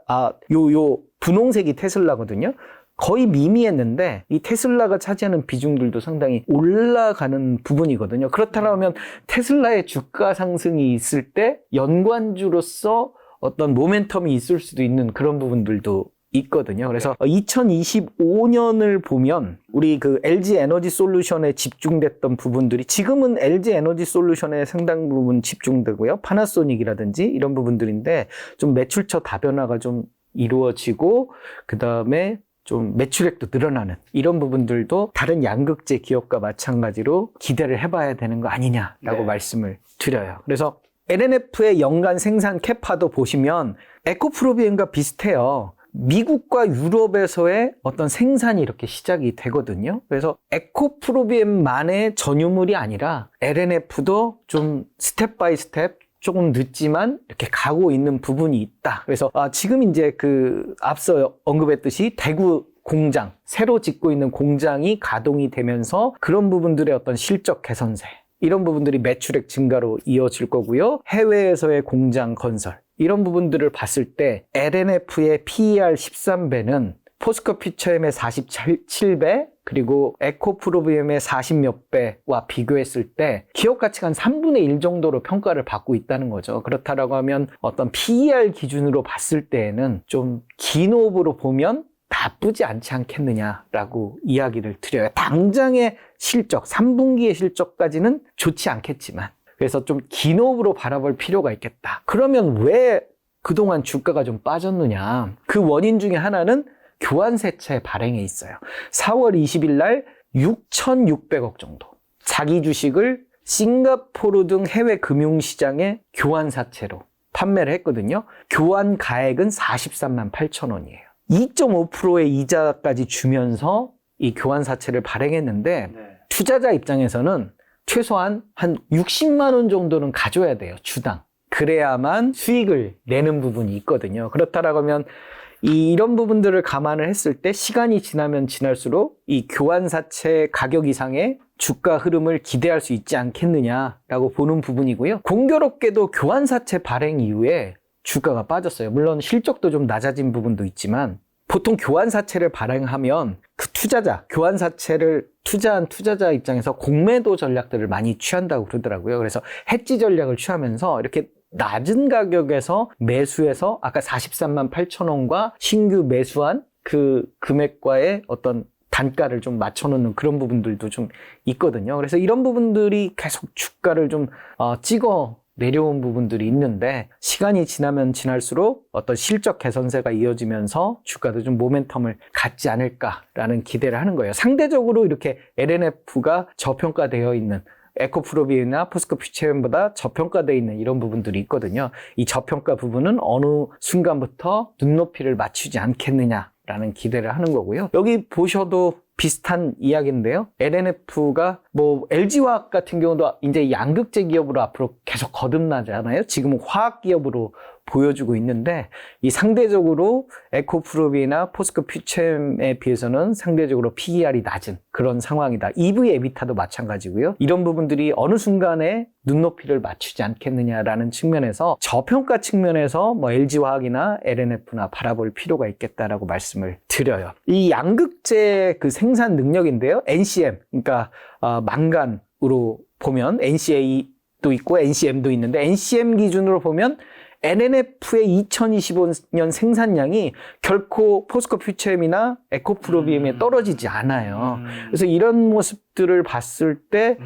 요 분홍색이 테슬라거든요. 거의 미미했는데 이 테슬라가 차지하는 비중들도 상당히 올라가는 부분이거든요. 그렇다면 테슬라의 주가 상승이 있을 때 연관주로서 어떤 모멘텀이 있을 수도 있는 그런 부분들도 있거든요. 그래서 2025년을 보면 우리 그 LG 에너지 솔루션에 집중됐던 부분들이 지금은 LG 에너지 솔루션에 상당 부분 집중되고요. 파나소닉이라든지 이런 부분들인데 좀 매출처 다변화가 좀 이루어지고 그다음에 좀 매출액도 늘어나는 이런 부분들도 다른 양극재 기업과 마찬가지로 기대를 해봐야 되는 거 아니냐라고 말씀을 드려요. 그래서 LNF의 연간 생산 캐파도 보시면 에코프로비엠과 비슷해요. 미국과 유럽에서의 어떤 생산이 이렇게 시작이 되거든요. 그래서 에코프로비엠만의 전유물이 아니라 LNF도 좀 스텝 바이 스텝 조금 늦지만 이렇게 가고 있는 부분이 있다. 그래서 지금 이제 그 앞서 언급했듯이 대구 공장, 새로 짓고 있는 공장이 가동이 되면서 그런 부분들의 어떤 실적 개선세, 이런 부분들이 매출액 증가로 이어질 거고요. 해외에서의 공장 건설, 이런 부분들을 봤을 때 LNF의 PER 13배는 포스코 퓨처엠의 47배, 그리고 에코프로비엠의 40몇 배와 비교했을 때 기업 가치가 한 3분의 1 정도로 평가를 받고 있다는 거죠. 그렇다라고 하면 어떤 PER 기준으로 봤을 때에는 좀 긴 호흡으로 보면 나쁘지 않지 않겠느냐라고 이야기를 드려요. 당장의 실적, 3분기의 실적까지는 좋지 않겠지만, 그래서 좀 긴 호흡으로 바라볼 필요가 있겠다. 그러면 왜 그동안 주가가 좀 빠졌느냐? 그 원인 중에 하나는 교환세채 발행에 있어요. 4월 20일 날 6,600억 정도. 자기 주식을 싱가포르 등 해외 금융시장에 교환사채로 판매를 했거든요. 교환 가액은 43만 8천 원이에요. 2.5%의 이자까지 주면서 이 교환사채를 발행했는데 투자자 입장에서는 최소한 한 60만 원 정도는 가져야 돼요, 주당. 그래야만 수익을 내는 부분이 있거든요. 그렇다라고 하면 이런 부분들을 감안을 했을 때 시간이 지나면 지날수록 이 교환사채 가격 이상의 주가 흐름을 기대할 수 있지 않겠느냐라고 보는 부분이고요. 공교롭게도 교환사채 발행 이후에 주가가 빠졌어요. 물론 실적도 좀 낮아진 부분도 있지만 보통 교환사채를 발행하면 그 투자자, 교환사채를 투자한 투자자 입장에서 공매도 전략들을 많이 취한다고 그러더라고요. 그래서 해지 전략을 취하면서 이렇게 낮은 가격에서 매수해서 아까 43만 8천 원과 신규 매수한 그 금액과의 어떤 단가를 좀 맞춰놓는 그런 부분들도 좀 있거든요. 그래서 이런 부분들이 계속 주가를 좀 찍어 내려온 부분들이 있는데 시간이 지나면 지날수록 어떤 실적 개선세가 이어지면서 주가도 좀 모멘텀을 갖지 않을까라는 기대를 하는 거예요. 상대적으로 이렇게 LNF가 저평가되어 있는 에코프로비엠이나 포스코 퓨처엠보다 저평가되어 있는 이런 부분들이 있거든요. 이 저평가 부분은 어느 순간부터 눈높이를 맞추지 않겠느냐라는 기대를 하는 거고요. 여기 보셔도 비슷한 이야기인데요. LNF가 뭐 LG화학 같은 경우도 이제 양극재 기업으로 앞으로 계속 거듭나잖아요. 지금은 화학 기업으로 보여주고 있는데 이 상대적으로 에코프로비나 포스코 퓨처엠에 비해서는 상대적으로 PER이 낮은 그런 상황이다. EV 에비타도 마찬가지고요. 이런 부분들이 어느 순간에 눈높이를 맞추지 않겠느냐라는 측면에서 저평가 측면에서 뭐 LG화학이나 LNF나 바라볼 필요가 있겠다라고 말씀을 드려요. 이 양극재 그 생산 능력인데요. NCM, 그러니까 망간으로 보면 NCA도 있고 NCM도 있는데 NCM 기준으로 보면 LNF의 2025년 생산량이 결코 포스코 퓨처엠이나 에코프로비엠에 떨어지지 않아요. 그래서 이런 모습들을 봤을 때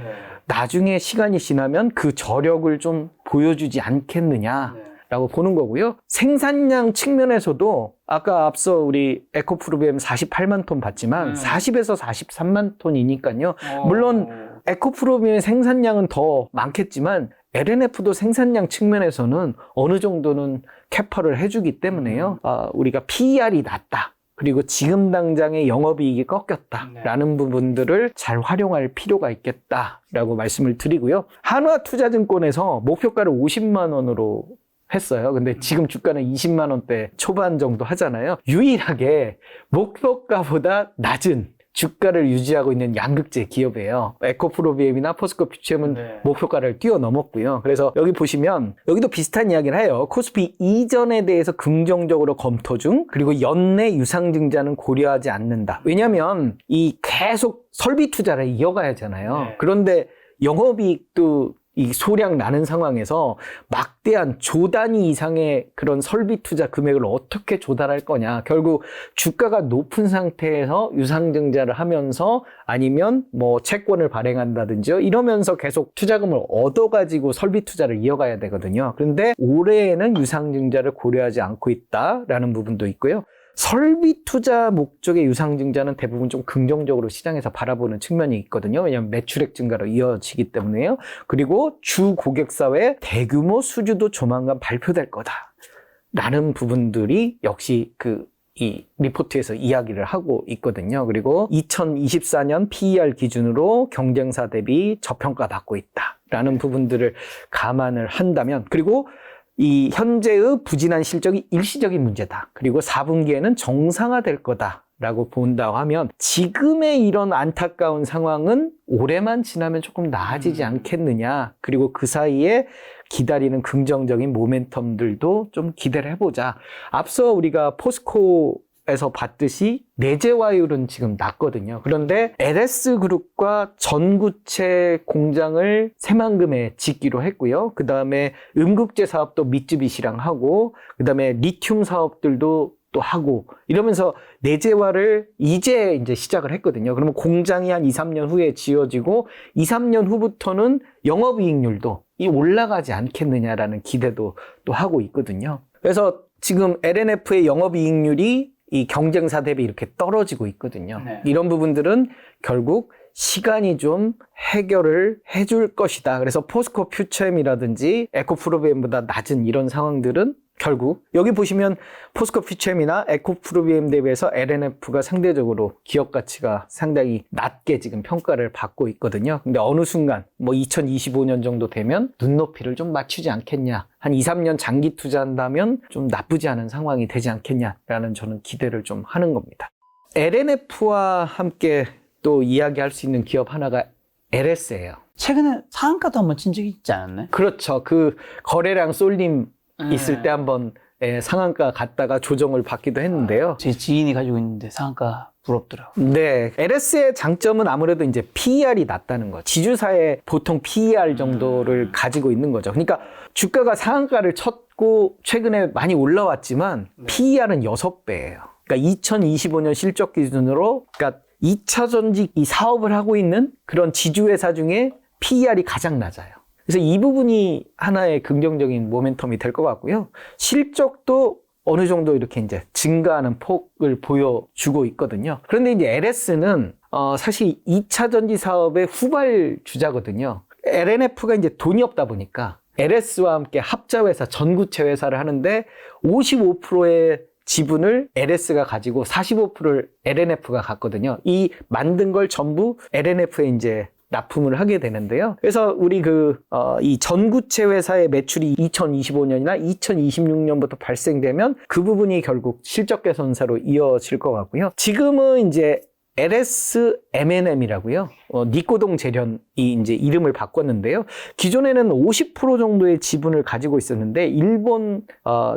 나중에 시간이 지나면 그 저력을 좀 보여주지 않겠느냐라고 보는 거고요. 생산량 측면에서도 아까 앞서 우리 에코프로비엠 48만 톤 봤지만 40에서 43만 톤이니까요. 물론 에코프로비엠의 생산량은 더 많겠지만 LNF도 생산량 측면에서는 어느 정도는 캐퍼를 해주기 때문에요. 우리가 PER이 낮다. 그리고 지금 당장의 영업이익이 꺾였다라는 부분들을 잘 활용할 필요가 있겠다라고 말씀을 드리고요. 한화투자증권에서 목표가를 50만 원으로 했어요. 근데 지금 주가는 20만 원대 초반 정도 하잖아요. 유일하게 목표가보다 낮은 주가를 유지하고 있는 양극재 기업이에요. 에코프로비엠이나 포스코 퓨처엠은 목표가를 뛰어넘었고요. 그래서 여기 보시면 여기도 비슷한 이야기를 해요. 코스피 이전에 대해서 긍정적으로 검토 중, 그리고 연내 유상증자는 고려하지 않는다. 왜냐하면 이 계속 설비 투자를 이어가야 하잖아요. 그런데 영업이익도 이 소량 나는 상황에서 막대한 조 단위 이상의 그런 설비 투자 금액을 어떻게 조달할 거냐. 결국 주가가 높은 상태에서 유상증자를 하면서 아니면 뭐 채권을 발행한다든지요. 이러면서 계속 투자금을 얻어가지고 설비 투자를 이어가야 되거든요. 그런데 올해에는 유상증자를 고려하지 않고 있다라는 부분도 있고요. 설비 투자 목적의 유상증자는 대부분 좀 긍정적으로 시장에서 바라보는 측면이 있거든요. 왜냐하면 매출액 증가로 이어지기 때문에요. 그리고 주 고객사의 대규모 수주도 조만간 발표될 거다라는 부분들이 역시 이 리포트에서 이야기를 하고 있거든요. 그리고 2024년 PER 기준으로 경쟁사 대비 저평가받고 있다라는 부분들을 감안을 한다면, 그리고 이 현재의 부진한 실적이 일시적인 문제다. 그리고 4분기에는 정상화될 거다라고 본다고 하면 지금의 이런 안타까운 상황은 올해만 지나면 조금 나아지지 않겠느냐. 그리고 그 사이에 기다리는 긍정적인 모멘텀들도 좀 기대를 해보자. 앞서 우리가 포스코에서 봤듯이 내재화율은 지금 낮거든요. 그런데 LS그룹과 전구체 공장을 새만금에 짓기로 했고요. 그 다음에 음극재 사업도 미쯔비시랑 하고, 그 다음에 리튬 사업들도 또 하고, 이러면서 내재화를 이제 시작을 했거든요. 그러면 공장이 한 2, 3년 후에 지어지고 2, 3년 후부터는 영업이익률도 올라가지 않겠느냐라는 기대도 또 하고 있거든요. 그래서 지금 LNF의 영업이익률이 이 경쟁사 대비 이렇게 떨어지고 있거든요. 이런 부분들은 결국 시간이 좀 해결을 해줄 것이다. 그래서 포스코 퓨처엠이라든지 에코프로비엠보다 낮은 이런 상황들은 결국 여기 보시면 포스코 퓨처엠이나 에코프로비엠 대비해서 LNF가 상대적으로 기업 가치가 상당히 낮게 지금 평가를 받고 있거든요. 근데 어느 순간 뭐 2025년 정도 되면 눈높이를 좀 맞추지 않겠냐. 한 2, 3년 장기 투자한다면 좀 나쁘지 않은 상황이 되지 않겠냐라는 저는 기대를 좀 하는 겁니다. LNF와 함께 또 이야기할 수 있는 기업 하나가 LS예요. 최근에 상한가도 한번 친 적이 있지 않았나요? 그렇죠. 그 거래량 쏠림 있을 때 한번 상한가 갔다가 조정을 받기도 했는데요. 제 지인이 가지고 있는데 상한가 부럽더라고요. 네. LS의 장점은 아무래도 이제 PER이 낮다는 거. 지주사의 보통 PER 정도를 가지고 있는 거죠. 그러니까 주가가 상한가를 쳤고 최근에 많이 올라왔지만 PER은 6배예요. 그러니까 2025년 실적 기준으로, 그러니까 2차 전지 이 사업을 하고 있는 그런 지주회사 중에 PER이 가장 낮아요. 그래서 이 부분이 하나의 긍정적인 모멘텀이 될 것 같고요. 실적도 어느 정도 이렇게 이제 증가하는 폭을 보여주고 있거든요. 그런데 이제 LS는 사실 2차 전지 사업의 후발주자거든요. LNF가 이제 돈이 없다 보니까 LS와 함께 합자회사, 전구체 회사를 하는데 55%의 지분을 LS가 가지고 45%를 LNF가 갖거든요. 이 만든 걸 전부 LNF에 이제 납품을 하게 되는데요. 그래서 우리 이 전구체 회사의 매출이 2025년이나 2026년부터 발생되면 그 부분이 결국 실적 개선사로 이어질 것 같고요. 지금은 이제 LS M&M이라고요. 니꼬동 재련이 이제 이름을 바꿨는데요. 기존에는 50% 정도의 지분을 가지고 있었는데 일본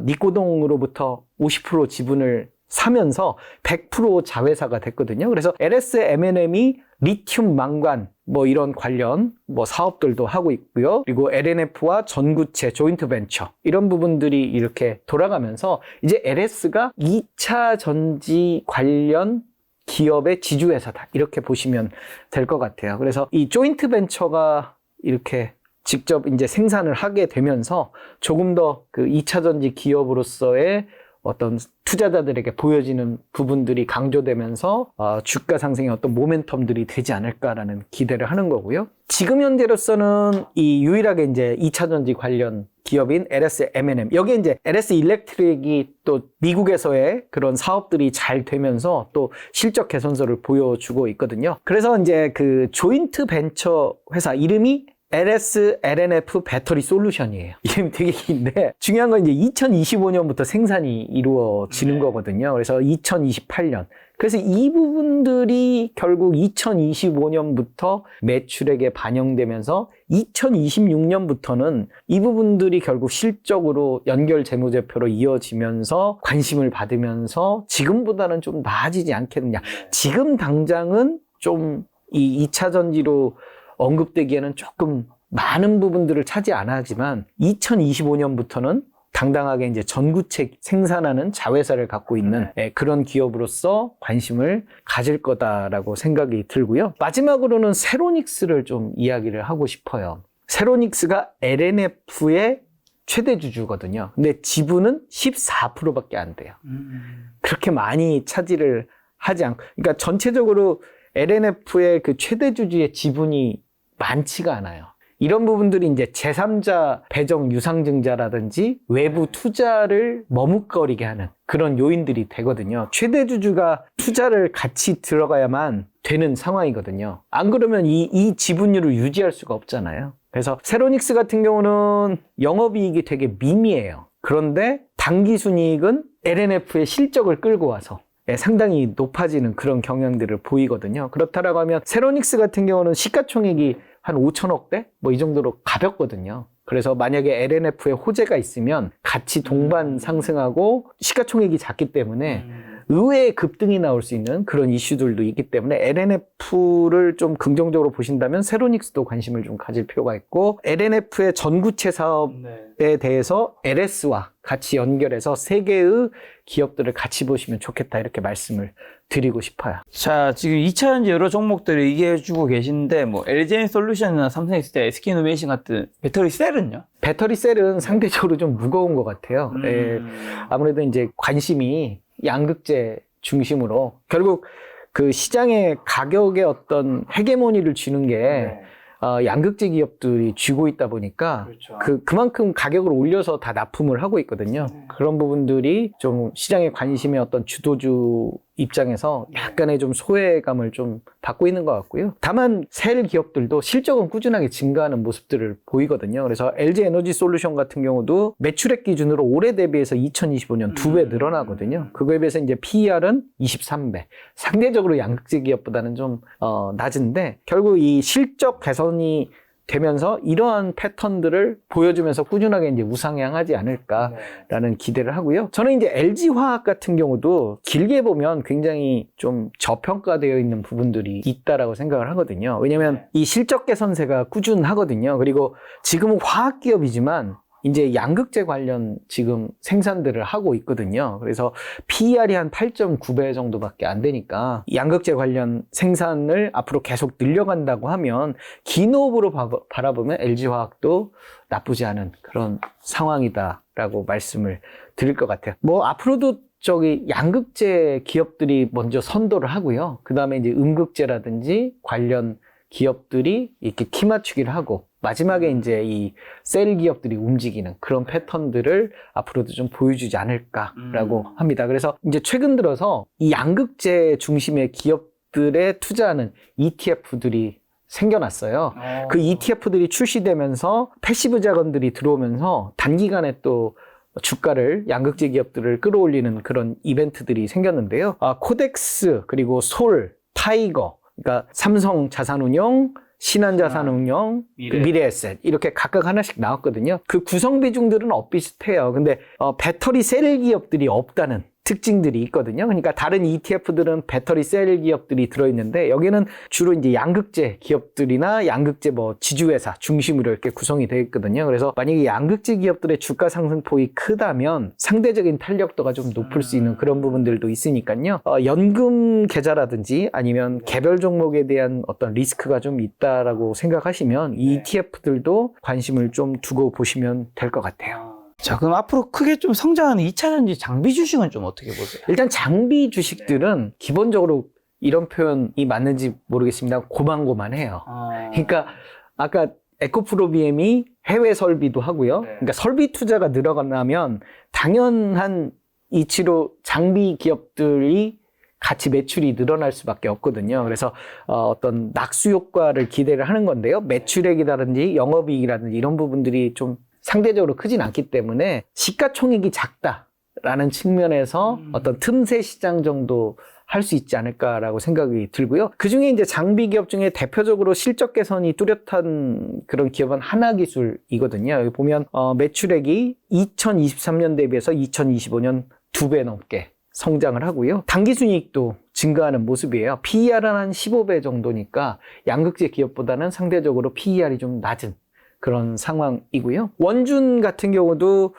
니꼬동으로부터 50% 지분을 사면서 100% 자회사가 됐거든요. 그래서 LS M&M이 리튬 망관 뭐 이런 관련 뭐 사업들도 하고 있고요. 그리고 LNF와 전구체 조인트 벤처 이런 부분들이 이렇게 돌아가면서 이제 LS가 2차 전지 관련 기업의 지주회사다. 이렇게 보시면 될 것 같아요. 그래서 이 조인트 벤처가 이렇게 직접 이제 생산을 하게 되면서 조금 더 그 2차 전지 기업으로서의 어떤 투자자들에게 보여지는 부분들이 강조되면서 주가 상승의 어떤 모멘텀들이 되지 않을까라는 기대를 하는 거고요. 지금 현재로서는 이 유일하게 이제 2차전지 관련 기업인 LS M&M, 여기에 이제 LS 일렉트릭이 또 미국에서의 그런 사업들이 잘 되면서 또 실적 개선서를 보여주고 있거든요. 그래서 이제 그 조인트 벤처 회사 이름이 LS LNF 배터리 솔루션이에요. 이름이 되게 긴데 중요한 건 이제 2025년부터 생산이 이루어지는 거거든요. 그래서 2028년. 그래서 이 부분들이 결국 2025년부터 매출액에 반영되면서 2026년부터는 이 부분들이 결국 실적으로 연결 재무제표로 이어지면서 관심을 받으면서 지금보다는 좀 나아지지 않겠느냐. 지금 당장은 좀 이 2차 전지로 언급되기에는 조금 많은 부분들을 차지 안 하지만 2025년부터는 당당하게 이제 전구체 생산하는 자회사를 갖고 있는 그런 기업으로서 관심을 가질 거다라고 생각이 들고요. 마지막으로는 세로닉스를 좀 이야기를 하고 싶어요. 세로닉스가 LNF의 최대 주주거든요. 근데 지분은 14%밖에 안 돼요. 그렇게 많이 차지를 하지 않고, 그러니까 전체적으로 LNF의 그 최대 주주의 지분이 많지가 않아요. 이런 부분들이 이제 제3자 배정 유상증자라든지 외부 투자를 머뭇거리게 하는 그런 요인들이 되거든요. 최대 주주가 투자를 같이 들어가야만 되는 상황이거든요. 안 그러면 이 지분율을 유지할 수가 없잖아요. 그래서 세로닉스 같은 경우는 영업이익이 되게 미미해요. 그런데 당기순이익은 LNF의 실적을 끌고 와서 상당히 높아지는 그런 경향들을 보이거든요. 그렇다라고 하면 세로닉스 같은 경우는 시가총액이 한 5천억대? 뭐 이 정도로 가볍거든요. 그래서 만약에 LNF에 호재가 있으면 같이 동반 상승하고 시가총액이 작기 때문에 의외의 급등이 나올 수 있는 그런 이슈들도 있기 때문에 LNF를 좀 긍정적으로 보신다면 세로닉스도 관심을 좀 가질 필요가 있고 LNF의 전구체 사업에 대해서 LS와 같이 연결해서 세 개의 기업들을 같이 보시면 좋겠다 이렇게 말씀을 드리고 싶어요. 자, 지금 2차전지 여러 종목들을 얘기해주고 계신데 뭐 LG엔솔루션이나 삼성엑스자, SK이노베이션 같은 배터리 셀은요? 배터리 셀은 상대적으로 좀 무거운 것 같아요. 아무래도 이제 관심이 양극재 중심으로 결국 그 시장의 가격의 어떤 헤게모니를 쥐는 게 양극재 기업들이 쥐고 있다 보니까 그렇죠. 그만큼 가격을 올려서 다 납품을 하고 있거든요. 그런 부분들이 좀 시장의 관심의 어떤 주도주 입장에서 약간의 좀 소외감을 좀 받고 있는 것 같고요. 다만 셀 기업들도 실적은 꾸준하게 증가하는 모습들을 보이거든요. 그래서 LG 에너지 솔루션 같은 경우도 매출액 기준으로 올해 대비해서 2025년 2배 늘어나거든요. 그거에 비해서 이제 PER은 23배. 상대적으로 양극재 기업보다는 좀 낮은데 결국 이 실적 개선이 되면서 이러한 패턴들을 보여주면서 꾸준하게 이제 우상향하지 않을까라는 기대를 하고요. 저는 이제 LG화학 같은 경우도 길게 보면 굉장히 좀 저평가되어 있는 부분들이 있다라고 생각을 하거든요. 왜냐하면 이 실적 개선세가 꾸준하거든요. 그리고 지금은 화학기업이지만 이제 양극재 관련 지금 생산들을 하고 있거든요. 그래서 PER이 한 8.9배 정도밖에 안 되니까 양극재 관련 생산을 앞으로 계속 늘려간다고 하면 긴 호흡으로 바라보면 LG화학도 나쁘지 않은 그런 상황이다라고 말씀을 드릴 것 같아요. 뭐 앞으로도 양극재 기업들이 먼저 선도를 하고요. 그 다음에 이제 음극재라든지 관련 기업들이 이렇게 키 맞추기를 하고 마지막에 이제 이 셀 기업들이 움직이는 그런 패턴들을 앞으로도 좀 보여주지 않을까라고 합니다. 그래서 이제 최근 들어서 이 양극재 중심의 기업들에 투자하는 ETF들이 생겨났어요. 그 ETF들이 출시되면서 패시브 자금들이 들어오면서 단기간에 또 주가를 양극재 기업들을 끌어올리는 그런 이벤트들이 생겼는데요. 코덱스 그리고 솔, 타이거, 그러니까 삼성 자산운용, 신한자산운용, 미래에셋 이렇게 각각 하나씩 나왔거든요. 그 구성 비중들은 비슷해요. 근데 배터리 셀 기업들이 없다는 특징들이 있거든요. 그러니까 다른 ETF들은 배터리 셀 기업들이 들어있는데 여기는 주로 이제 양극재 기업들이나 양극재 뭐 지주회사 중심으로 이렇게 구성이 되어 있거든요. 그래서 만약에 양극재 기업들의 주가 상승폭이 크다면 상대적인 탄력도가 좀 높을 수 있는 그런 부분들도 있으니까요. 연금 계좌라든지 아니면 개별 종목에 대한 어떤 리스크가 좀 있다라고 생각하시면 이 ETF들도 관심을 좀 두고 보시면 될 것 같아요. 자, 그럼 앞으로 크게 좀 성장하는 2차전지 장비 주식은 좀 어떻게 보세요? 일단 장비 주식들은 기본적으로 이런 표현이 맞는지 모르겠습니다. 고만고만해요. 그러니까 아까 에코프로비엠이 해외 설비도 하고요. 그러니까 설비 투자가 늘어나면 당연한 이치로 장비 기업들이 같이 매출이 늘어날 수밖에 없거든요. 그래서 어떤 낙수 효과를 기대를 하는 건데요. 매출액이라든지 영업이익이라든지 이런 부분들이 좀 상대적으로 크진 않기 때문에 시가총액이 작다라는 측면에서 어떤 틈새 시장 정도 할 수 있지 않을까라고 생각이 들고요. 그 중에 이제 장비 기업 중에 대표적으로 실적 개선이 뚜렷한 그런 기업은 하나기술이거든요. 여기 보면 매출액이 2023년 대비해서 2025년 2배 넘게 성장을 하고요. 당기순이익도 증가하는 모습이에요. PER은 한 15배 정도니까 양극재 기업보다는 상대적으로 PER이 좀 낮은 그런 상황이고요. 원준 같은 경우도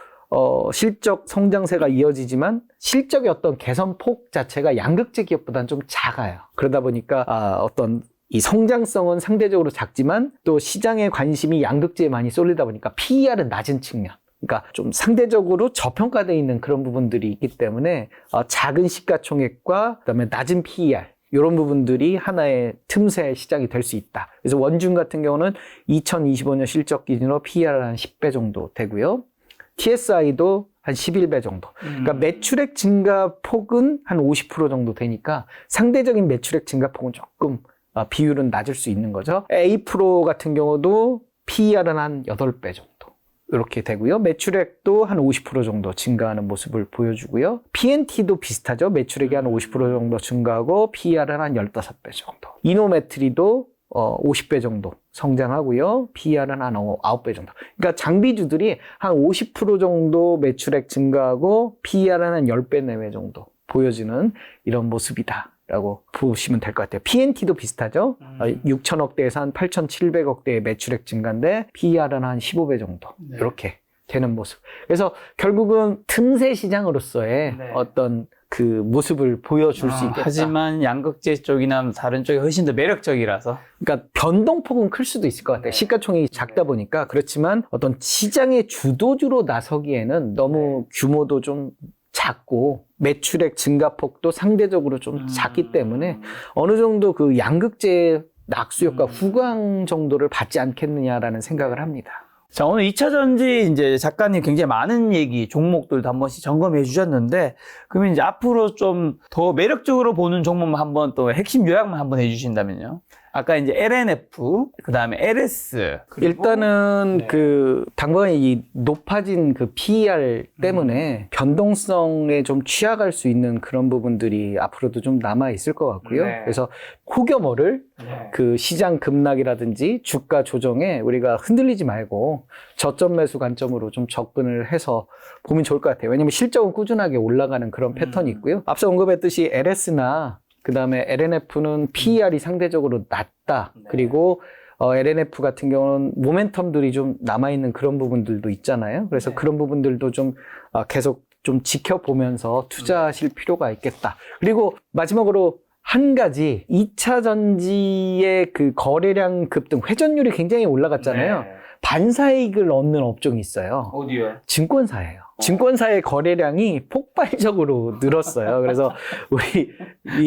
실적 성장세가 이어지지만 실적의 어떤 개선폭 자체가 양극재 기업보다는 좀 작아요. 그러다 보니까 어떤 이 성장성은 상대적으로 작지만 또 시장의 관심이 양극재에 많이 쏠리다 보니까 PER은 낮은 측면. 그러니까 좀 상대적으로 저평가되어 있는 그런 부분들이 있기 때문에 작은 시가총액과 그다음에 낮은 PER 이런 부분들이 하나의 틈새 시장이 될 수 있다. 그래서 원준 같은 경우는 2025년 실적 기준으로 PER은 한 10배 정도 되고요. TSI도 한 11배 정도. 그러니까 매출액 증가폭은 한 50% 정도 되니까 상대적인 매출액 증가폭은 조금 비율은 낮을 수 있는 거죠. A프로 같은 경우도 PER은 한 8배 정도. 이렇게 되고요. 매출액도 한 50% 정도 증가하는 모습을 보여주고요. PNT도 비슷하죠. 매출액이 한 50% 정도 증가하고 PER은 한 15배 정도. 이노메트리도 50배 정도 성장하고요. PER은 한 9배 정도. 그러니까 장비주들이 한 50% 정도 매출액 증가하고 PER은 한 10배 내외 정도 보여지는 이런 모습이다. 라고 보시면 될 것 같아요. PNT도 비슷하죠. 6천억대에서 한 8,700억대의 매출액 증가인데 PER은 한 15배 정도 이렇게 되는 모습. 그래서 결국은 틈새 시장으로서의 어떤 그 모습을 보여줄 수 있겠다. 하지만 양극재 쪽이나 다른 쪽이 훨씬 더 매력적이라서. 그러니까 변동폭은 클 수도 있을 것 같아요. 시가총액이 작다 보니까. 그렇지만 어떤 시장의 주도주로 나서기에는 너무 규모도 좀 작고 매출액 증가폭도 상대적으로 좀 작기 때문에 어느 정도 그 양극재 낙수 효과 후광 정도를 받지 않겠느냐라는 생각을 합니다. 자, 오늘 2차전지 이제 작가님 굉장히 많은 얘기, 종목들도 한 번씩 점검해 주셨는데, 그러면 이제 앞으로 좀 더 매력적으로 보는 종목만 한번 또 핵심 요약만 한번 해 주신다면요. 아까 이제 LNF, 그 다음에 LS. 일단은 그 당분간 이 높아진 그 PER 때문에 변동성에 좀 취약할 수 있는 그런 부분들이 앞으로도 좀 남아 있을 것 같고요. 그래서 혹여모를 그 시장 급락이라든지 주가 조정에 우리가 흔들리지 말고 저점 매수 관점으로 좀 접근을 해서 보면 좋을 것 같아요. 왜냐면 실적은 꾸준하게 올라가는 그런 패턴이 있고요. 앞서 언급했듯이 LS나 그 다음에 LNF는 PER이 상대적으로 낮다. 그리고 LNF 같은 경우는 모멘텀들이 좀 남아있는 그런 부분들도 있잖아요. 그래서 그런 부분들도 좀 계속 좀 지켜보면서 투자하실 필요가 있겠다. 그리고 마지막으로 한 가지 2차 전지의 그 거래량 급등, 회전율이 굉장히 올라갔잖아요. 반사이익을 얻는 업종이 있어요. 어디요? 증권사예요. 증권사의 거래량이 폭발적으로 늘었어요. 그래서 우리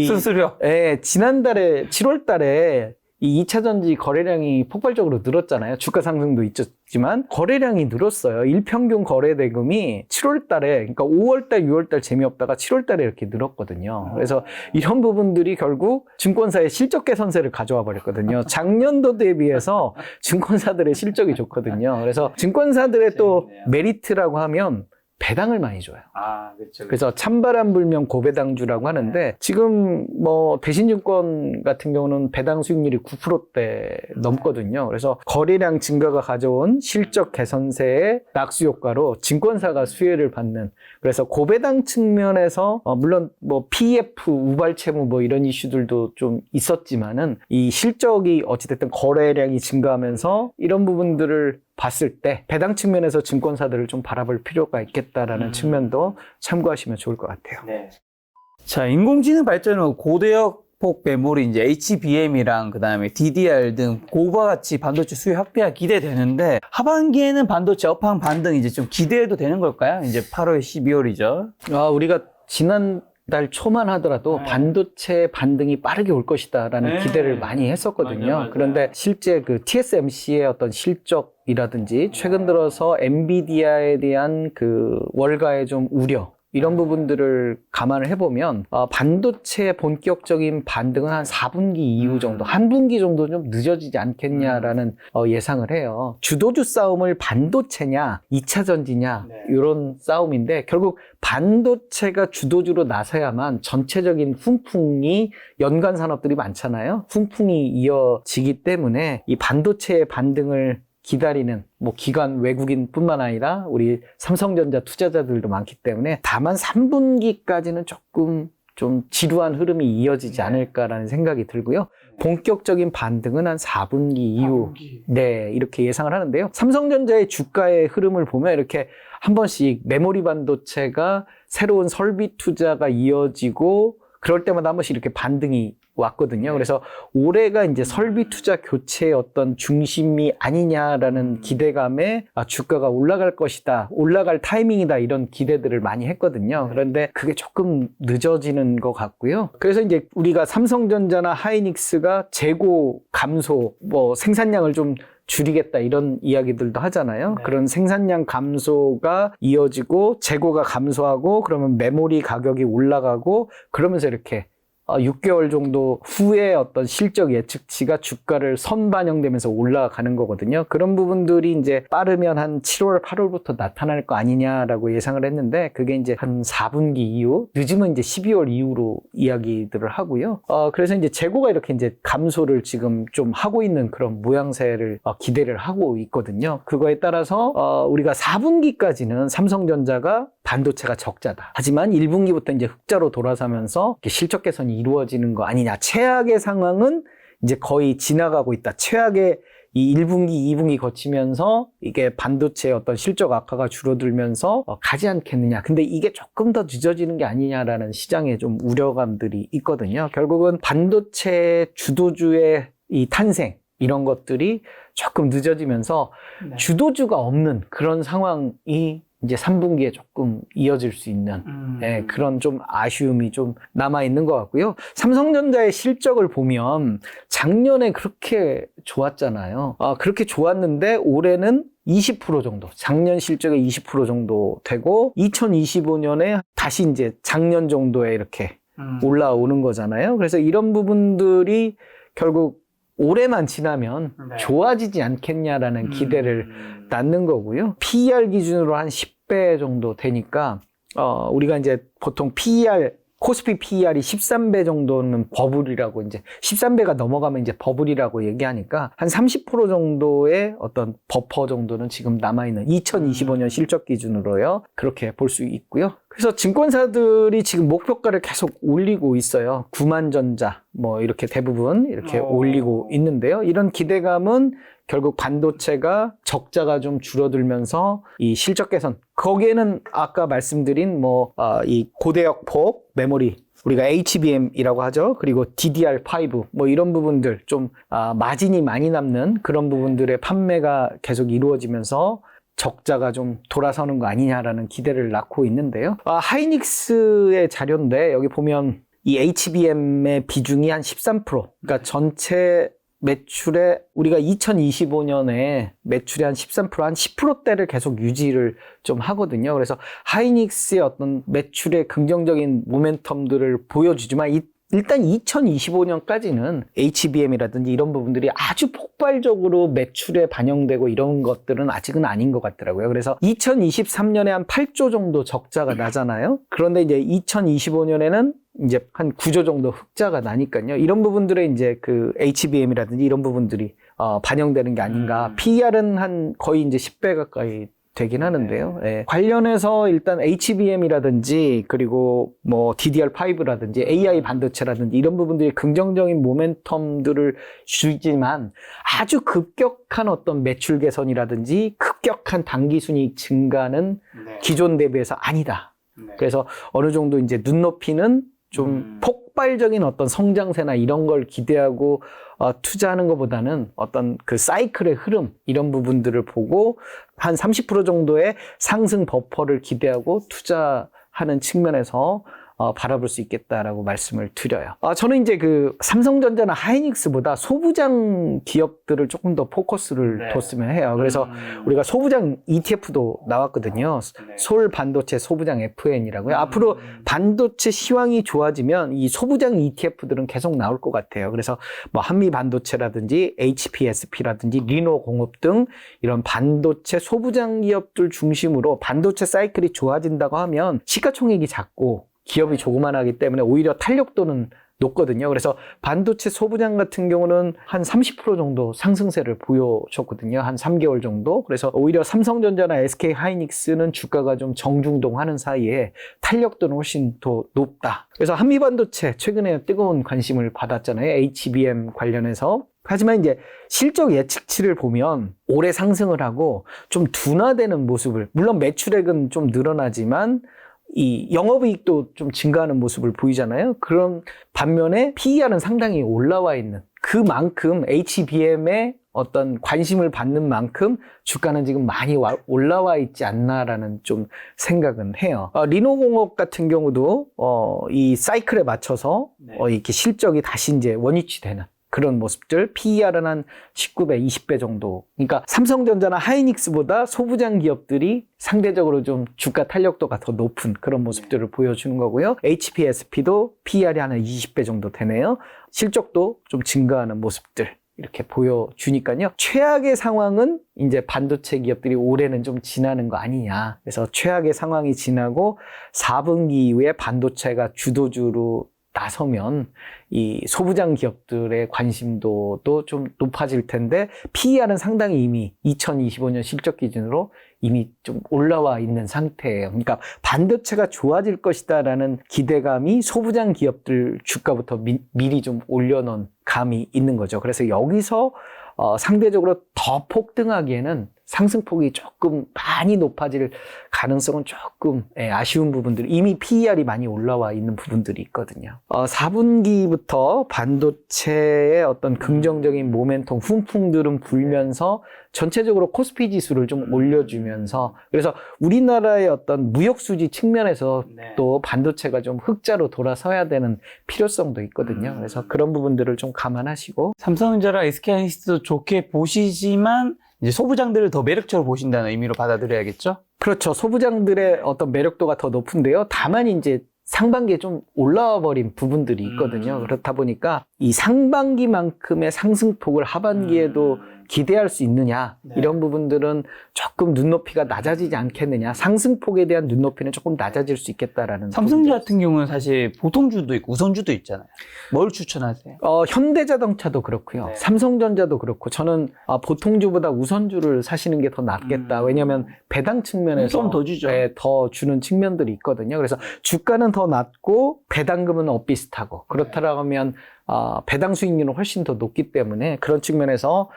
수수료. 지난달에 7월 달에 이 2차전지 거래량이 폭발적으로 늘었잖아요. 주가 상승도 있었지만 거래량이 늘었어요. 일평균 거래 대금이 7월 달에, 그러니까 5월 달, 6월 달 재미없다가 7월 달에 이렇게 늘었거든요. 그래서 이런 부분들이 결국 증권사의 실적 개선세를 가져와 버렸거든요. 작년도 대비해서 증권사들의 실적이 좋거든요. 그래서 증권사들의 또 메리트라고 하면 배당을 많이 줘요. 그렇죠. 그래서 찬바람 불면 고배당주라고 하는데 지금 뭐 대신증권 같은 경우는 배당 수익률이 9%대 넘거든요. 그래서 거래량 증가가 가져온 실적 개선세의 낙수 효과로 증권사가 수혜를 받는, 그래서 고배당 측면에서 물론 뭐 PF 우발 채무 뭐 이런 이슈들도 좀 있었지만은 이 실적이 어찌됐든 거래량이 증가하면서 이런 부분들을 봤을 때 배당 측면에서 증권사들을 좀 바라볼 필요가 있겠다라는 측면도 참고하시면 좋을 것 같아요. 자, 인공지능 발전으로 고대역 고대역폭 메모리 이제 HBM이랑 그다음에 DDR 등 고과 가치 반도체 수요 확대가 기대되는데 하반기에는 반도체 업황 반등 이제 좀 기대해도 되는 걸까요? 이제 8월, 12월이죠. 우리가 지난달 초만 하더라도 반도체 반등이 빠르게 올 것이다라는 기대를 많이 했었거든요. 맞아요. 그런데 실제 그 TSMC의 어떤 실적이라든지 최근 들어서 엔비디아에 대한 그 월가의 좀 우려 이런 부분들을 감안을 해보면 반도체의 본격적인 반등은 한 4분기 이후 정도, 한 분기 정도 좀 늦어지지 않겠냐라는 예상을 해요. 주도주 싸움을 반도체냐, 2차 전지냐 이런 싸움인데 결국 반도체가 주도주로 나서야만 전체적인 훈풍이 연관 산업들이 많잖아요. 훈풍이 이어지기 때문에 이 반도체의 반등을 기다리는 뭐 기관 외국인뿐만 아니라 우리 삼성전자 투자자들도 많기 때문에 다만 3분기까지는 조금 좀 지루한 흐름이 이어지지 않을까라는 생각이 들고요. 본격적인 반등은 한 4분기 이후 네, 이렇게 예상을 하는데요. 삼성전자의 주가의 흐름을 보면 이렇게 한 번씩 메모리 반도체가 새로운 설비 투자가 이어지고 그럴 때마다 한 번씩 이렇게 반등이 왔거든요. 그래서 올해가 이제 설비 투자 교체의 어떤 중심이 아니냐라는 기대감에 주가가 올라갈 것이다, 올라갈 타이밍이다 이런 기대들을 많이 했거든요. 그런데 그게 조금 늦어지는 것 같고요. 그래서 이제 우리가 삼성전자나 하이닉스가 재고 감소, 뭐 생산량을 좀 줄이겠다 이런 이야기들도 하잖아요. 그런 생산량 감소가 이어지고 재고가 감소하고 그러면 메모리 가격이 올라가고 그러면서 이렇게 6개월 정도 후에 어떤 실적 예측치가 주가를 선반영되면서 올라가는 거거든요. 그런 부분들이 이제 빠르면 한 7월, 8월부터 나타날 거 아니냐라고 예상을 했는데 그게 이제 한 4분기 이후, 늦으면 이제 12월 이후로 이야기들을 하고요. 그래서 이제 재고가 이렇게 이제 감소를 지금 좀 하고 있는 그런 모양새를 기대를 하고 있거든요. 그거에 따라서 우리가 4분기까지는 삼성전자가 반도체가 적자다. 하지만 1분기부터 이제 흑자로 돌아서면서 실적 개선이 이루어지는 거 아니냐. 최악의 상황은 이제 거의 지나가고 있다. 최악의 이 1분기, 2분기 거치면서 이게 반도체의 어떤 실적 악화가 줄어들면서 가지 않겠느냐. 근데 이게 조금 더 늦어지는 게 아니냐라는 시장에 좀 우려감들이 있거든요. 결국은 반도체 주도주의 이 탄생, 이런 것들이 조금 늦어지면서 주도주가 없는 그런 상황이 이제 3분기에 조금 이어질 수 있는 그런 좀 아쉬움이 좀 남아있는 것 같고요. 삼성전자의 실적을 보면 작년에 그렇게 좋았잖아요. 그렇게 좋았는데 올해는 20% 정도, 작년 실적의 20% 정도 되고 2025년에 다시 이제 작년 정도에 이렇게 올라오는 거잖아요. 그래서 이런 부분들이 결국 올해만 지나면 좋아지지 않겠냐라는 기대를 낳는 거고요. PER 기준으로 한 10배 정도 되니까 우리가 이제 보통 PER 코스피 PER이 13배 정도는 버블이라고 이제 13배가 넘어가면 이제 버블이라고 얘기하니까 한 30% 정도의 어떤 버퍼 정도는 지금 남아있는 2025년 실적 기준으로요. 그렇게 볼 수 있고요. 그래서 증권사들이 지금 목표가를 계속 올리고 있어요. 구만전자 뭐 이렇게 대부분 이렇게 올리고 있는데요. 이런 기대감은 결국 반도체가 적자가 좀 줄어들면서 이 실적 개선, 거기에는 아까 말씀드린 이 고대역폭 메모리, 우리가 HBM이라고 하죠. 그리고 DDR5 뭐 이런 부분들 좀 마진이 많이 남는 그런 부분들의 판매가 계속 이루어지면서 적자가 좀 돌아서는 거 아니냐라는 기대를 낳고 있는데요. 하이닉스의 자료인데 여기 보면 이 HBM의 비중이 한 13%, 그러니까 전체 매출에 우리가 2025년에 매출의 한 13%, 한 10%대를 계속 유지를 좀 하거든요. 그래서 하이닉스의 어떤 매출의 긍정적인 모멘텀들을 보여주지만 일단 2025년까지는 HBM이라든지 이런 부분들이 아주 폭발적으로 매출에 반영되고 이런 것들은 아직은 아닌 것 같더라고요. 그래서 2023년에 한 8조 정도 적자가 나잖아요. 그런데 이제 2025년에는 이제 한 9조 정도 흑자가 나니까요. 이런 부분들에 이제 그 HBM이라든지 이런 부분들이 반영되는 게 아닌가. PER은 한 거의 이제 10배 가까이 되긴 하는데요. 예. 관련해서 일단 HBM이라든지 그리고 뭐 DDR5라든지 AI 반도체라든지 이런 부분들이 긍정적인 모멘텀들을 주지만 아주 급격한 어떤 매출 개선이라든지 급격한 당기순이익 증가는 기존 대비해서 아니다. 그래서 어느 정도 이제 눈높이는 좀 폭발적인 어떤 성장세나 이런 걸 기대하고 투자하는 것보다는 어떤 그 사이클의 흐름 이런 부분들을 보고 한 30% 정도의 상승 버퍼를 기대하고 투자하는 측면에서 바라볼 수 있겠다라고 말씀을 드려요. 저는 이제 그 삼성전자나 하이닉스보다 소부장 기업들을 조금 더 포커스를 뒀으면 해요. 그래서 우리가 소부장 ETF도 나왔거든요. 솔 반도체 소부장 FN이라고요. 앞으로 반도체 시황이 좋아지면 이 소부장 ETF들은 계속 나올 것 같아요. 그래서 뭐 한미 반도체라든지 HPSP라든지 리노공업 등 이런 반도체 소부장 기업들 중심으로 반도체 사이클이 좋아진다고 하면 시가총액이 작고 기업이 조그만하기 때문에 오히려 탄력도는 높거든요. 그래서 반도체 소부장 같은 경우는 한 30% 정도 상승세를 보여줬거든요. 한 3개월 정도. 그래서 오히려 삼성전자나 SK 하이닉스는 주가가 좀 정중동하는 사이에 탄력도는 훨씬 더 높다. 그래서 한미 반도체 최근에 뜨거운 관심을 받았잖아요. HBM 관련해서. 하지만 이제 실적 예측치를 보면 올해 상승을 하고 좀 둔화되는 모습을, 물론 매출액은 좀 늘어나지만 이 영업이익도 좀 증가하는 모습을 보이잖아요. 그런 반면에 PER은 상당히 올라와 있는, 그만큼 HBM에 어떤 관심을 받는 만큼 주가는 지금 많이 올라와 있지 않나라는 좀 생각은 해요. 리노공업 같은 경우도 이 사이클에 맞춰서 이렇게 실적이 다시 이제 원위치되는 그런 모습들, PER은 한 19배, 20배 정도. 그러니까 삼성전자나 하이닉스보다 소부장 기업들이 상대적으로 좀 주가 탄력도가 더 높은 그런 모습들을 보여주는 거고요. HPSP도 PER이 한 20배 정도 되네요. 실적도 좀 증가하는 모습들 이렇게 보여주니까요. 최악의 상황은 이제 반도체 기업들이 올해는 좀 지나는 거 아니냐. 그래서 최악의 상황이 지나고 4분기 이후에 반도체가 주도주로 나서면 이 소부장 기업들의 관심도도 좀 높아질 텐데 PER은 상당히 이미 2025년 실적 기준으로 이미 좀 올라와 있는 상태예요. 그러니까 반도체가 좋아질 것이다라는 기대감이 소부장 기업들 주가부터 미리 좀 올려놓은 감이 있는 거죠. 그래서 여기서 상대적으로 더 폭등하기에는 상승폭이 조금 많이 높아질 가능성은 조금 아쉬운 부분들, 이미 PER이 많이 올라와 있는 부분들이 있거든요. 4분기부터 반도체의 어떤 긍정적인 모멘텀, 훈풍들은 불면서 전체적으로 코스피 지수를 좀 올려주면서, 그래서 우리나라의 어떤 무역수지 측면에서 또 반도체가 좀 흑자로 돌아서야 되는 필요성도 있거든요. 그래서 그런 부분들을 좀 감안하시고. 삼성전자랑 SK하이닉스도 좋게 보시지만 이제 소부장들을 더 매력적으로 보신다는 의미로 받아들여야겠죠? 그렇죠. 소부장들의 어떤 매력도가 더 높은데요. 다만 이제 상반기에 좀 올라와 버린 부분들이 있거든요. 그렇다 보니까 이 상반기만큼의 상승폭을 하반기에도 기대할 수 있느냐, 이런 부분들은 조금 눈높이가 낮아지지 않겠느냐, 상승폭에 대한 눈높이는 조금 낮아질 수 있겠다라는. 삼성전자 같은 경우는 사실 보통주도 있고 우선주도 있잖아요. 뭘 추천하세요? 현대자동차도 그렇고요. 삼성전자도 그렇고, 저는 보통주보다 우선주를 사시는 게 더 낫겠다. 왜냐하면 배당 측면에서 좀 더 주죠. 더 주는 측면들이 있거든요. 그래서 주가는 더 낮고 배당금은 엇비슷하고, 그렇다라고 하면 배당 수익률은 훨씬 더 높기 때문에 그런 측면에서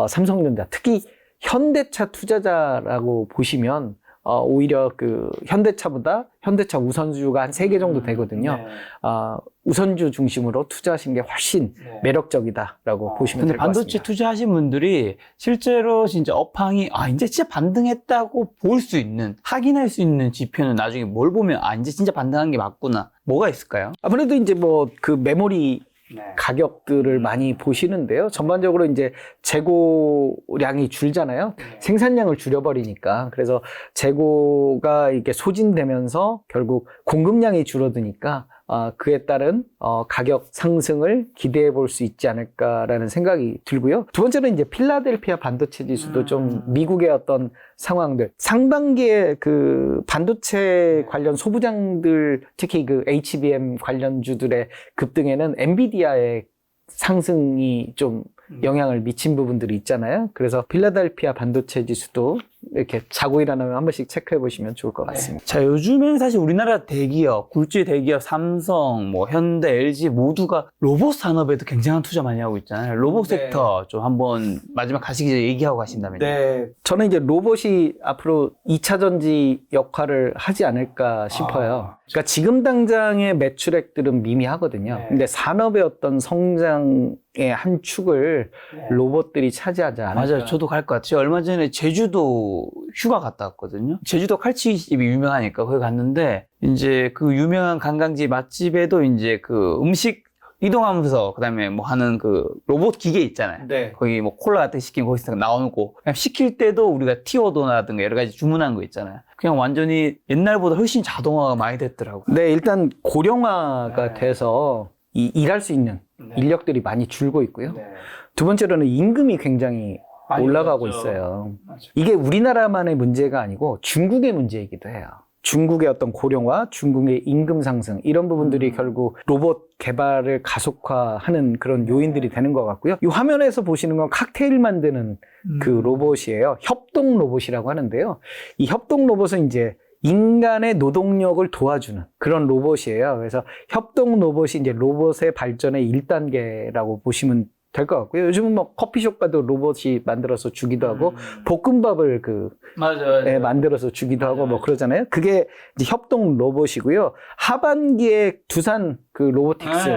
삼성전자, 특히 현대차 투자자라고 보시면 오히려 그 현대차 우선주가 한 3개 정도 되거든요. 우선주 중심으로 투자하신 게 훨씬 매력적이다라고 보시면 될 것 같습니다. 근데 반도체 투자하신 분들이 실제로 진짜 업황이 이제 진짜 반등했다고 볼 수 있는, 확인할 수 있는 지표는 나중에 뭘 보면 이제 진짜 반등한 게 맞구나, 뭐가 있을까요? 아무래도 이제 뭐 그 메모리 가격들을 많이 보시는데요. 전반적으로 이제 재고량이 줄잖아요. 생산량을 줄여버리니까. 그래서 재고가 이렇게 소진되면서 결국 공급량이 줄어드니까 그에 따른 가격 상승을 기대해 볼 수 있지 않을까라는 생각이 들고요. 두 번째는 이제 필라델피아 반도체 지수도 좀 미국의 어떤 상황들, 상반기에 그 반도체 관련 소부장들, 특히 그 HBM 관련주들의 급등에는 엔비디아의 상승이 좀 영향을 미친 부분들이 있잖아요. 그래서 필라델피아 반도체 지수도 이렇게 자고 일어나면 한 번씩 체크해 보시면 좋을 것 같습니다. 자, 요즘엔 사실 우리나라 대기업, 굴지 대기업, 삼성, 뭐 현대, LG 모두가 로봇 산업에도 굉장한 투자 많이 하고 있잖아요. 로봇 네. 섹터 좀 한번 마지막 가시기 전에 얘기하고 가신다면요. 네. 저는 이제 로봇이 앞으로 2차 전지 역할을 하지 않을까 싶어요. 그러니까 지금 당장의 매출액들은 미미하거든요. 네. 근데 산업의 어떤 성장의 한 축을 로봇들이 차지하지 않을까. 맞아요. 저도 갈 것 같아요. 얼마 전에 제주도 휴가 갔다 왔거든요. 제주도 칼치집이 유명하니까 거기 갔는데 이제 그 유명한 관광지 맛집에도 이제 그 음식 이동하면서 그다음에 뭐 하는 그 로봇 기계 있잖아요. 네. 거기 뭐 콜라 같은 거 시키면 거기서 나오고 그냥 시킬 때도 우리가 티오도나든가 여러 가지 주문한 거 있잖아요. 그냥 완전히 옛날보다 훨씬 자동화가 많이 됐더라고요. 네, 일단 고령화가 네. 돼서 일할 수 있는 네. 인력들이 많이 줄고 있고요. 두 번째로는 임금이 굉장히 많이 올라가고 올랐죠. 있어요. 맞아요. 이게 우리나라만의 문제가 아니고 중국의 문제이기도 해요. 중국의 어떤 고령화, 중국의 임금 상승 이런 부분들이 결국 로봇 개발을 가속화하는 그런 요인들이 되는 것 같고요. 이 화면에서 보시는 건 칵테일 만드는 그 로봇이에요. 협동 로봇이라고 하는데요. 이 협동 로봇은 이제 인간의 노동력을 도와주는 그런 로봇이에요. 그래서 협동 로봇이 이제 로봇의 발전의 1단계라고 보시면 될 것 같고요. 요즘은 뭐 커피숍 가도 로봇이 만들어서 주기도 하고 볶음밥을 맞아요. 만들어서 주기도 하고 뭐 맞아요. 그러잖아요. 그게 이제 협동 로봇이고요. 하반기에 두산 그 로보틱스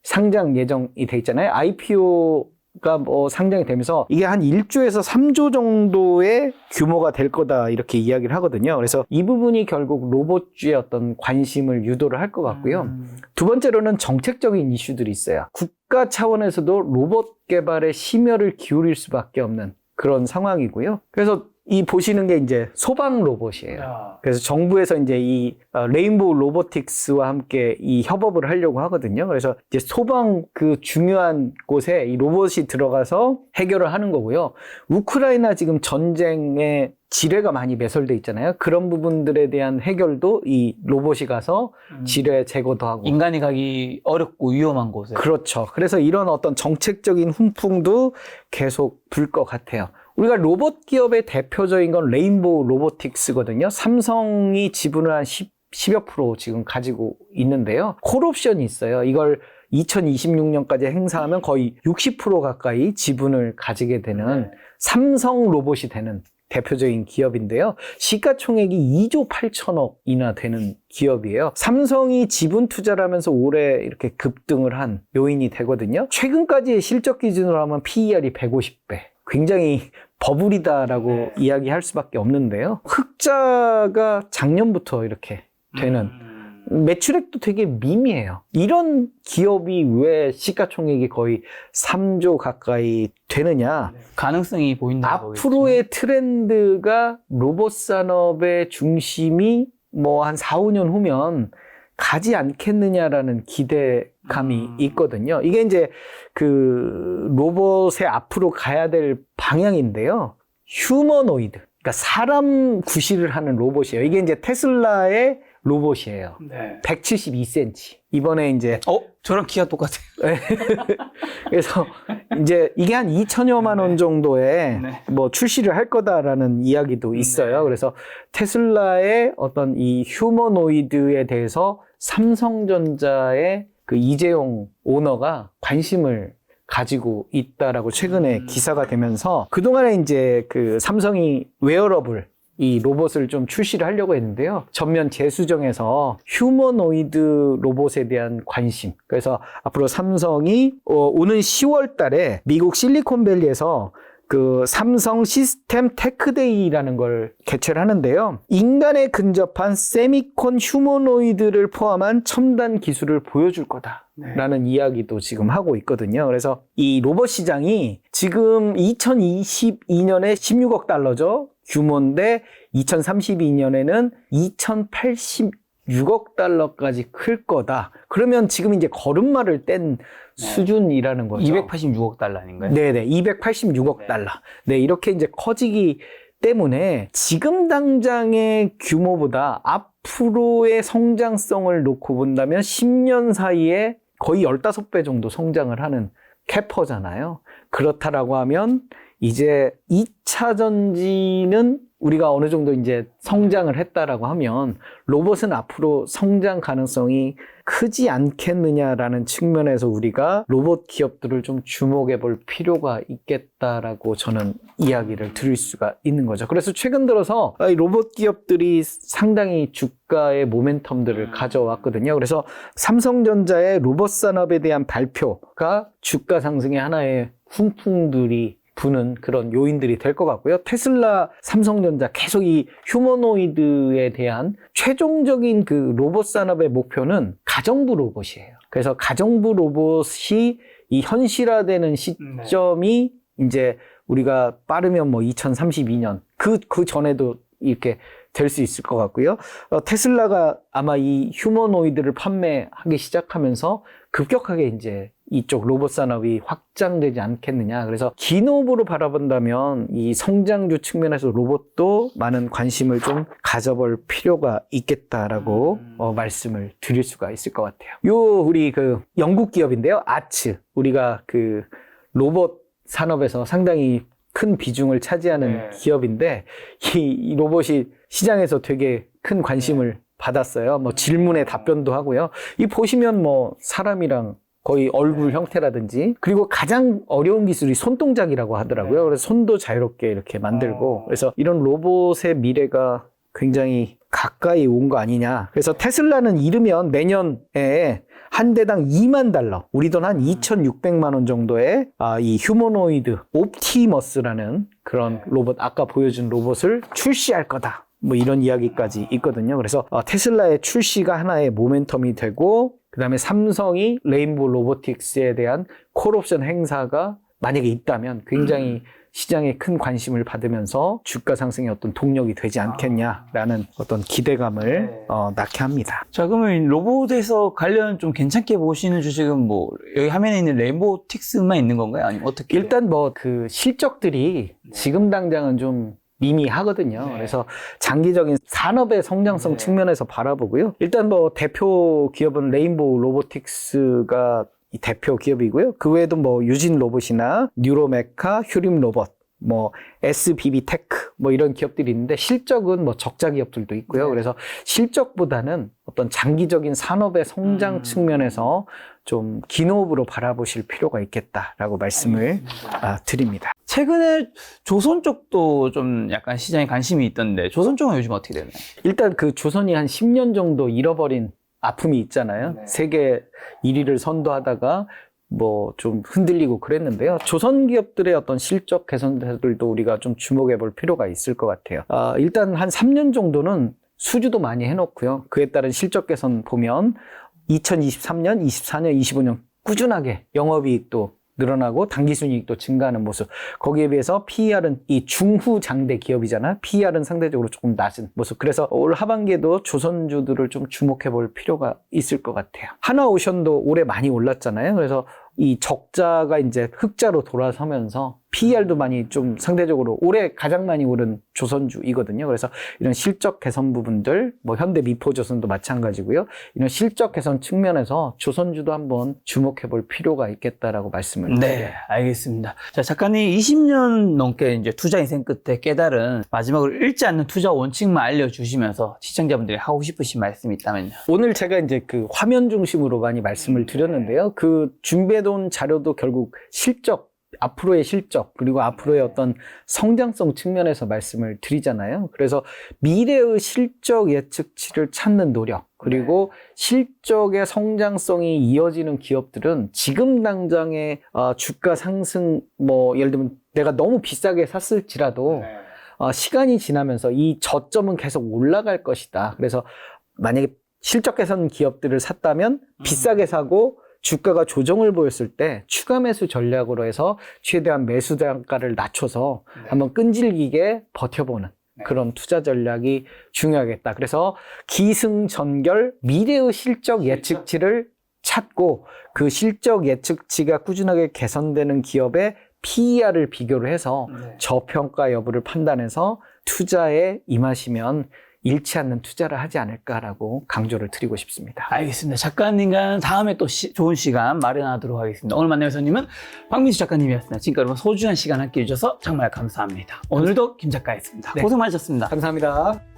상장 예정이 돼 있잖아요. IPO가 뭐 상장이 되면서 이게 한 1조에서 3조 정도의 규모가 될 거다 이렇게 이야기를 하거든요. 그래서 이 부분이 결국 로봇주의 어떤 관심을 유도를 할 것 같고요. 두 번째로는 정책적인 이슈들이 있어요. 국가 차원에서도 로봇 개발에 심혈을 기울일 수밖에 없는 그런 상황이고요. 그래서 이 보시는 게 이제 소방 로봇이에요. 그래서 정부에서 이제 이 레인보우 로보틱스와 함께 이 협업을 하려고 하거든요. 그래서 이제 소방 그 중요한 곳에 이 로봇이 들어가서 해결을 하는 거고요. 우크라이나 지금 전쟁에 지뢰가 많이 매설돼 있잖아요. 그런 부분들에 대한 해결도 이 로봇이 가서 지뢰 제거도 하고. 인간이 가기 어렵고 위험한 곳에. 그렇죠. 그래서 이런 어떤 정책적인 훈풍도 계속 불 것 같아요. 우리가 로봇 기업의 대표적인 건 레인보우 로보틱스거든요. 삼성이 지분을 한 10여 프로 지금 가지고 있는데요. 콜옵션이 있어요. 이걸 2026년까지 행사하면 거의 60% 가까이 지분을 가지게 되는 삼성 로봇이 되는 대표적인 기업인데요. 시가총액이 2조 8천억이나 되는 기업이에요. 삼성이 지분 투자를 하면서 올해 이렇게 급등을 한 요인이 되거든요. 최근까지의 실적 기준으로 하면 PER이 150배. 굉장히 버블이다라고 이야기할 수밖에 없는데요. 흑자가 작년부터 이렇게 되는 매출액도 되게 미미해요. 이런 기업이 왜 시가총액이 거의 3조 가까이 되느냐. 가능성이 보인다고. 앞으로의 트렌드가 로봇 산업의 중심이 뭐 한 4, 5년 후면 가지 않겠느냐라는 기대감이 있거든요. 이게 이제 그 로봇의 앞으로 가야 될 방향인데요. 휴머노이드, 그러니까 사람 구실을 하는 로봇이에요. 이게 이제 테슬라의 로봇이에요. 172cm. 이번에 이제 저랑 키가 똑같아요. 그래서 이제 이게 한 2천여만 원 정도에 네. 뭐 출시를 할 거다라는 이야기도 있어요. 그래서 테슬라의 어떤 이 휴머노이드에 대해서 삼성전자의 그 이재용 오너가 관심을 가지고 있다라고 최근에 기사가 되면서 그동안에 이제 그 삼성이 웨어러블 이 로봇을 좀 출시를 하려고 했는데요. 전면 재수정해서 휴머노이드 로봇에 대한 관심. 그래서 앞으로 삼성이 오는 10월 달에 미국 실리콘밸리에서 그 삼성 시스템 테크데이라는 걸 개최를 하는데요. 인간에 근접한 세미콘 휴머노이드를 포함한 첨단 기술을 보여줄 거다라는 이야기도 지금 하고 있거든요. 그래서 이 로봇 시장이 지금 2022년에 16억 달러죠. 규모인데 2032년에는 2086억 달러까지 클 거다. 그러면 지금 이제 걸음마를 뗀 수준이라는 거죠. 286억 달러 아닌가요? 네네, 286억 달러. 네, 이렇게 이제 커지기 때문에 지금 당장의 규모보다 앞으로의 성장성을 놓고 본다면 10년 사이에 거의 15배 정도 성장을 하는 캐퍼잖아요. 그렇다라고 하면 이제 2차 전지는 우리가 어느 정도 이제 성장을 했다라고 하면 로봇은 앞으로 성장 가능성이 크지 않겠느냐라는 측면에서 우리가 로봇 기업들을 좀 주목해 볼 필요가 있겠다라고 저는 이야기를 드릴 수가 있는 거죠. 그래서 최근 들어서 이 로봇 기업들이 상당히 주가의 모멘텀들을 가져왔거든요. 그래서 삼성전자의 로봇 산업에 대한 발표가 주가 상승의 하나의 훈풍들이 부는 그런 요인들이 될 것 같고요. 테슬라, 삼성전자 계속 이 휴머노이드에 대한 최종적인 그 로봇 산업의 목표는 가정부 로봇이에요. 그래서 가정부 로봇이 이 현실화되는 시점이 이제 우리가 빠르면 뭐 2032년 그 전에도 이렇게 될 수 있을 것 같고요. 테슬라가 아마 이 휴머노이드를 판매하기 시작하면서 급격하게 이제 이쪽 로봇 산업이 확장되지 않겠느냐. 그래서 기업으로 바라본다면 이 성장주 측면에서 로봇도 많은 관심을 좀 가져볼 필요가 있겠다라고 말씀을 드릴 수가 있을 것 같아요. 우리 그 영국 기업인데요. 아츠. 우리가 그 로봇 산업에서 상당히 큰 비중을 차지하는 기업인데 이 로봇이 시장에서 되게 큰 관심을 받았어요. 뭐 질문에 답변도 하고요. 이 보시면 뭐 사람이랑 거의 얼굴 형태라든지 그리고 가장 어려운 기술이 손동작이라고 하더라고요. 그래서 손도 자유롭게 이렇게 만들고 그래서 이런 로봇의 미래가 굉장히 가까이 온 거 아니냐. 그래서 테슬라는 이르면 내년에 한 대당 $20,000, 우리 돈 한 2,600만 원 정도의 이 휴머노이드 옵티머스라는 그런 로봇, 아까 보여준 로봇을 출시할 거다. 뭐 이런 이야기까지 있거든요. 그래서 테슬라의 출시가 하나의 모멘텀이 되고 그 다음에 삼성이 레인보우 로보틱스에 대한 콜옵션 행사가 만약에 있다면 굉장히 시장에 큰 관심을 받으면서 주가 상승의 어떤 동력이 되지 않겠냐라는 어떤 기대감을 낳게 합니다. 자, 그러면 로봇에서 관련 좀 괜찮게 보시는 주식은 뭐 여기 화면에 있는 레인보우틱스만 있는 건가요? 아니면 어떻게? 일단 뭐 그 실적들이 지금 당장은 좀 미미하거든요. 그래서 장기적인 산업의 성장성 측면에서 바라보고요. 일단 뭐 대표 기업은 레인보우 로보틱스가 이 대표 기업이고요. 그 외에도 뭐 유진 로봇이나 뉴로메카, 휴림 로봇, 뭐 SBB 테크 뭐 이런 기업들이 있는데 실적은 뭐 적자 기업들도 있고요. 그래서 실적보다는 어떤 장기적인 산업의 성장 측면에서 좀 기업으로 바라보실 필요가 있겠다라고 말씀을 드립니다. 최근에 조선 쪽도 좀 약간 시장에 관심이 있던데 조선 쪽은 요즘 어떻게 되나요? 일단 그 조선이 한 10년 정도 잃어버린 아픔이 있잖아요. 세계 1위를 선도하다가 뭐 좀 흔들리고 그랬는데요. 조선 기업들의 어떤 실적 개선들도 우리가 좀 주목해 볼 필요가 있을 것 같아요. 일단 한 3년 정도는 수주도 많이 해놓고요. 그에 따른 실적 개선 보면 2023년, 24년, 25년 꾸준하게 영업이익도 늘어나고 당기순이익도 증가하는 모습. 거기에 비해서 PER은 이 중후장대 기업이잖아요. PER은 상대적으로 조금 낮은 모습. 그래서 올 하반기에도 조선주들을 좀 주목해 볼 필요가 있을 것 같아요. 하나오션도 올해 많이 올랐잖아요. 그래서 이 적자가 이제 흑자로 돌아서면서 PER도 많이 좀 상대적으로 올해 가장 많이 오른 조선주이거든요. 그래서 이런 실적 개선 부분들, 뭐 현대 미포조선도 마찬가지고요. 이런 실적 개선 측면에서 조선주도 한번 주목해 볼 필요가 있겠다라고 말씀을 드려요. 네, 알겠습니다. 자, 작가님 20년 넘게 이제 투자 인생 끝에 깨달은 마지막으로 잃지 않는 투자 원칙만 알려주시면서 시청자분들이 하고 싶으신 말씀이 있다면요. 오늘 제가 이제 그 화면 중심으로 많이 말씀을 드렸는데요. 그 준비해둔 자료도 결국 실적, 앞으로의 실적, 그리고 앞으로의 어떤 성장성 측면에서 말씀을 드리잖아요. 그래서 미래의 실적 예측치를 찾는 노력, 그리고 실적의 성장성이 이어지는 기업들은 지금 당장의 주가 상승, 뭐 예를 들면 내가 너무 비싸게 샀을지라도 시간이 지나면서 이 저점은 계속 올라갈 것이다. 그래서 만약에 실적 개선 기업들을 샀다면 비싸게 사고 주가가 조정을 보였을 때 추가 매수 전략으로 해서 최대한 매수 단가를 낮춰서 한번 끈질기게 버텨보는 그런 투자 전략이 중요하겠다. 그래서 기승전결 미래의 실적 예측치를 찾고 그 실적 예측치가 꾸준하게 개선되는 기업의 PER을 비교를 해서 저평가 여부를 판단해서 투자에 임하시면 잃지 않는 투자를 하지 않을까라고 강조를 드리고 싶습니다. 알겠습니다. 작가님과는 다음에 또 좋은 시간 마련하도록 하겠습니다. 오늘 만난 교수님은 박민수 작가님이었습니다. 지금까지 여러분 소중한 시간 함께 해주셔서 정말 감사합니다. 오늘도 김 작가였습니다. 네. 고생 많으셨습니다. 감사합니다.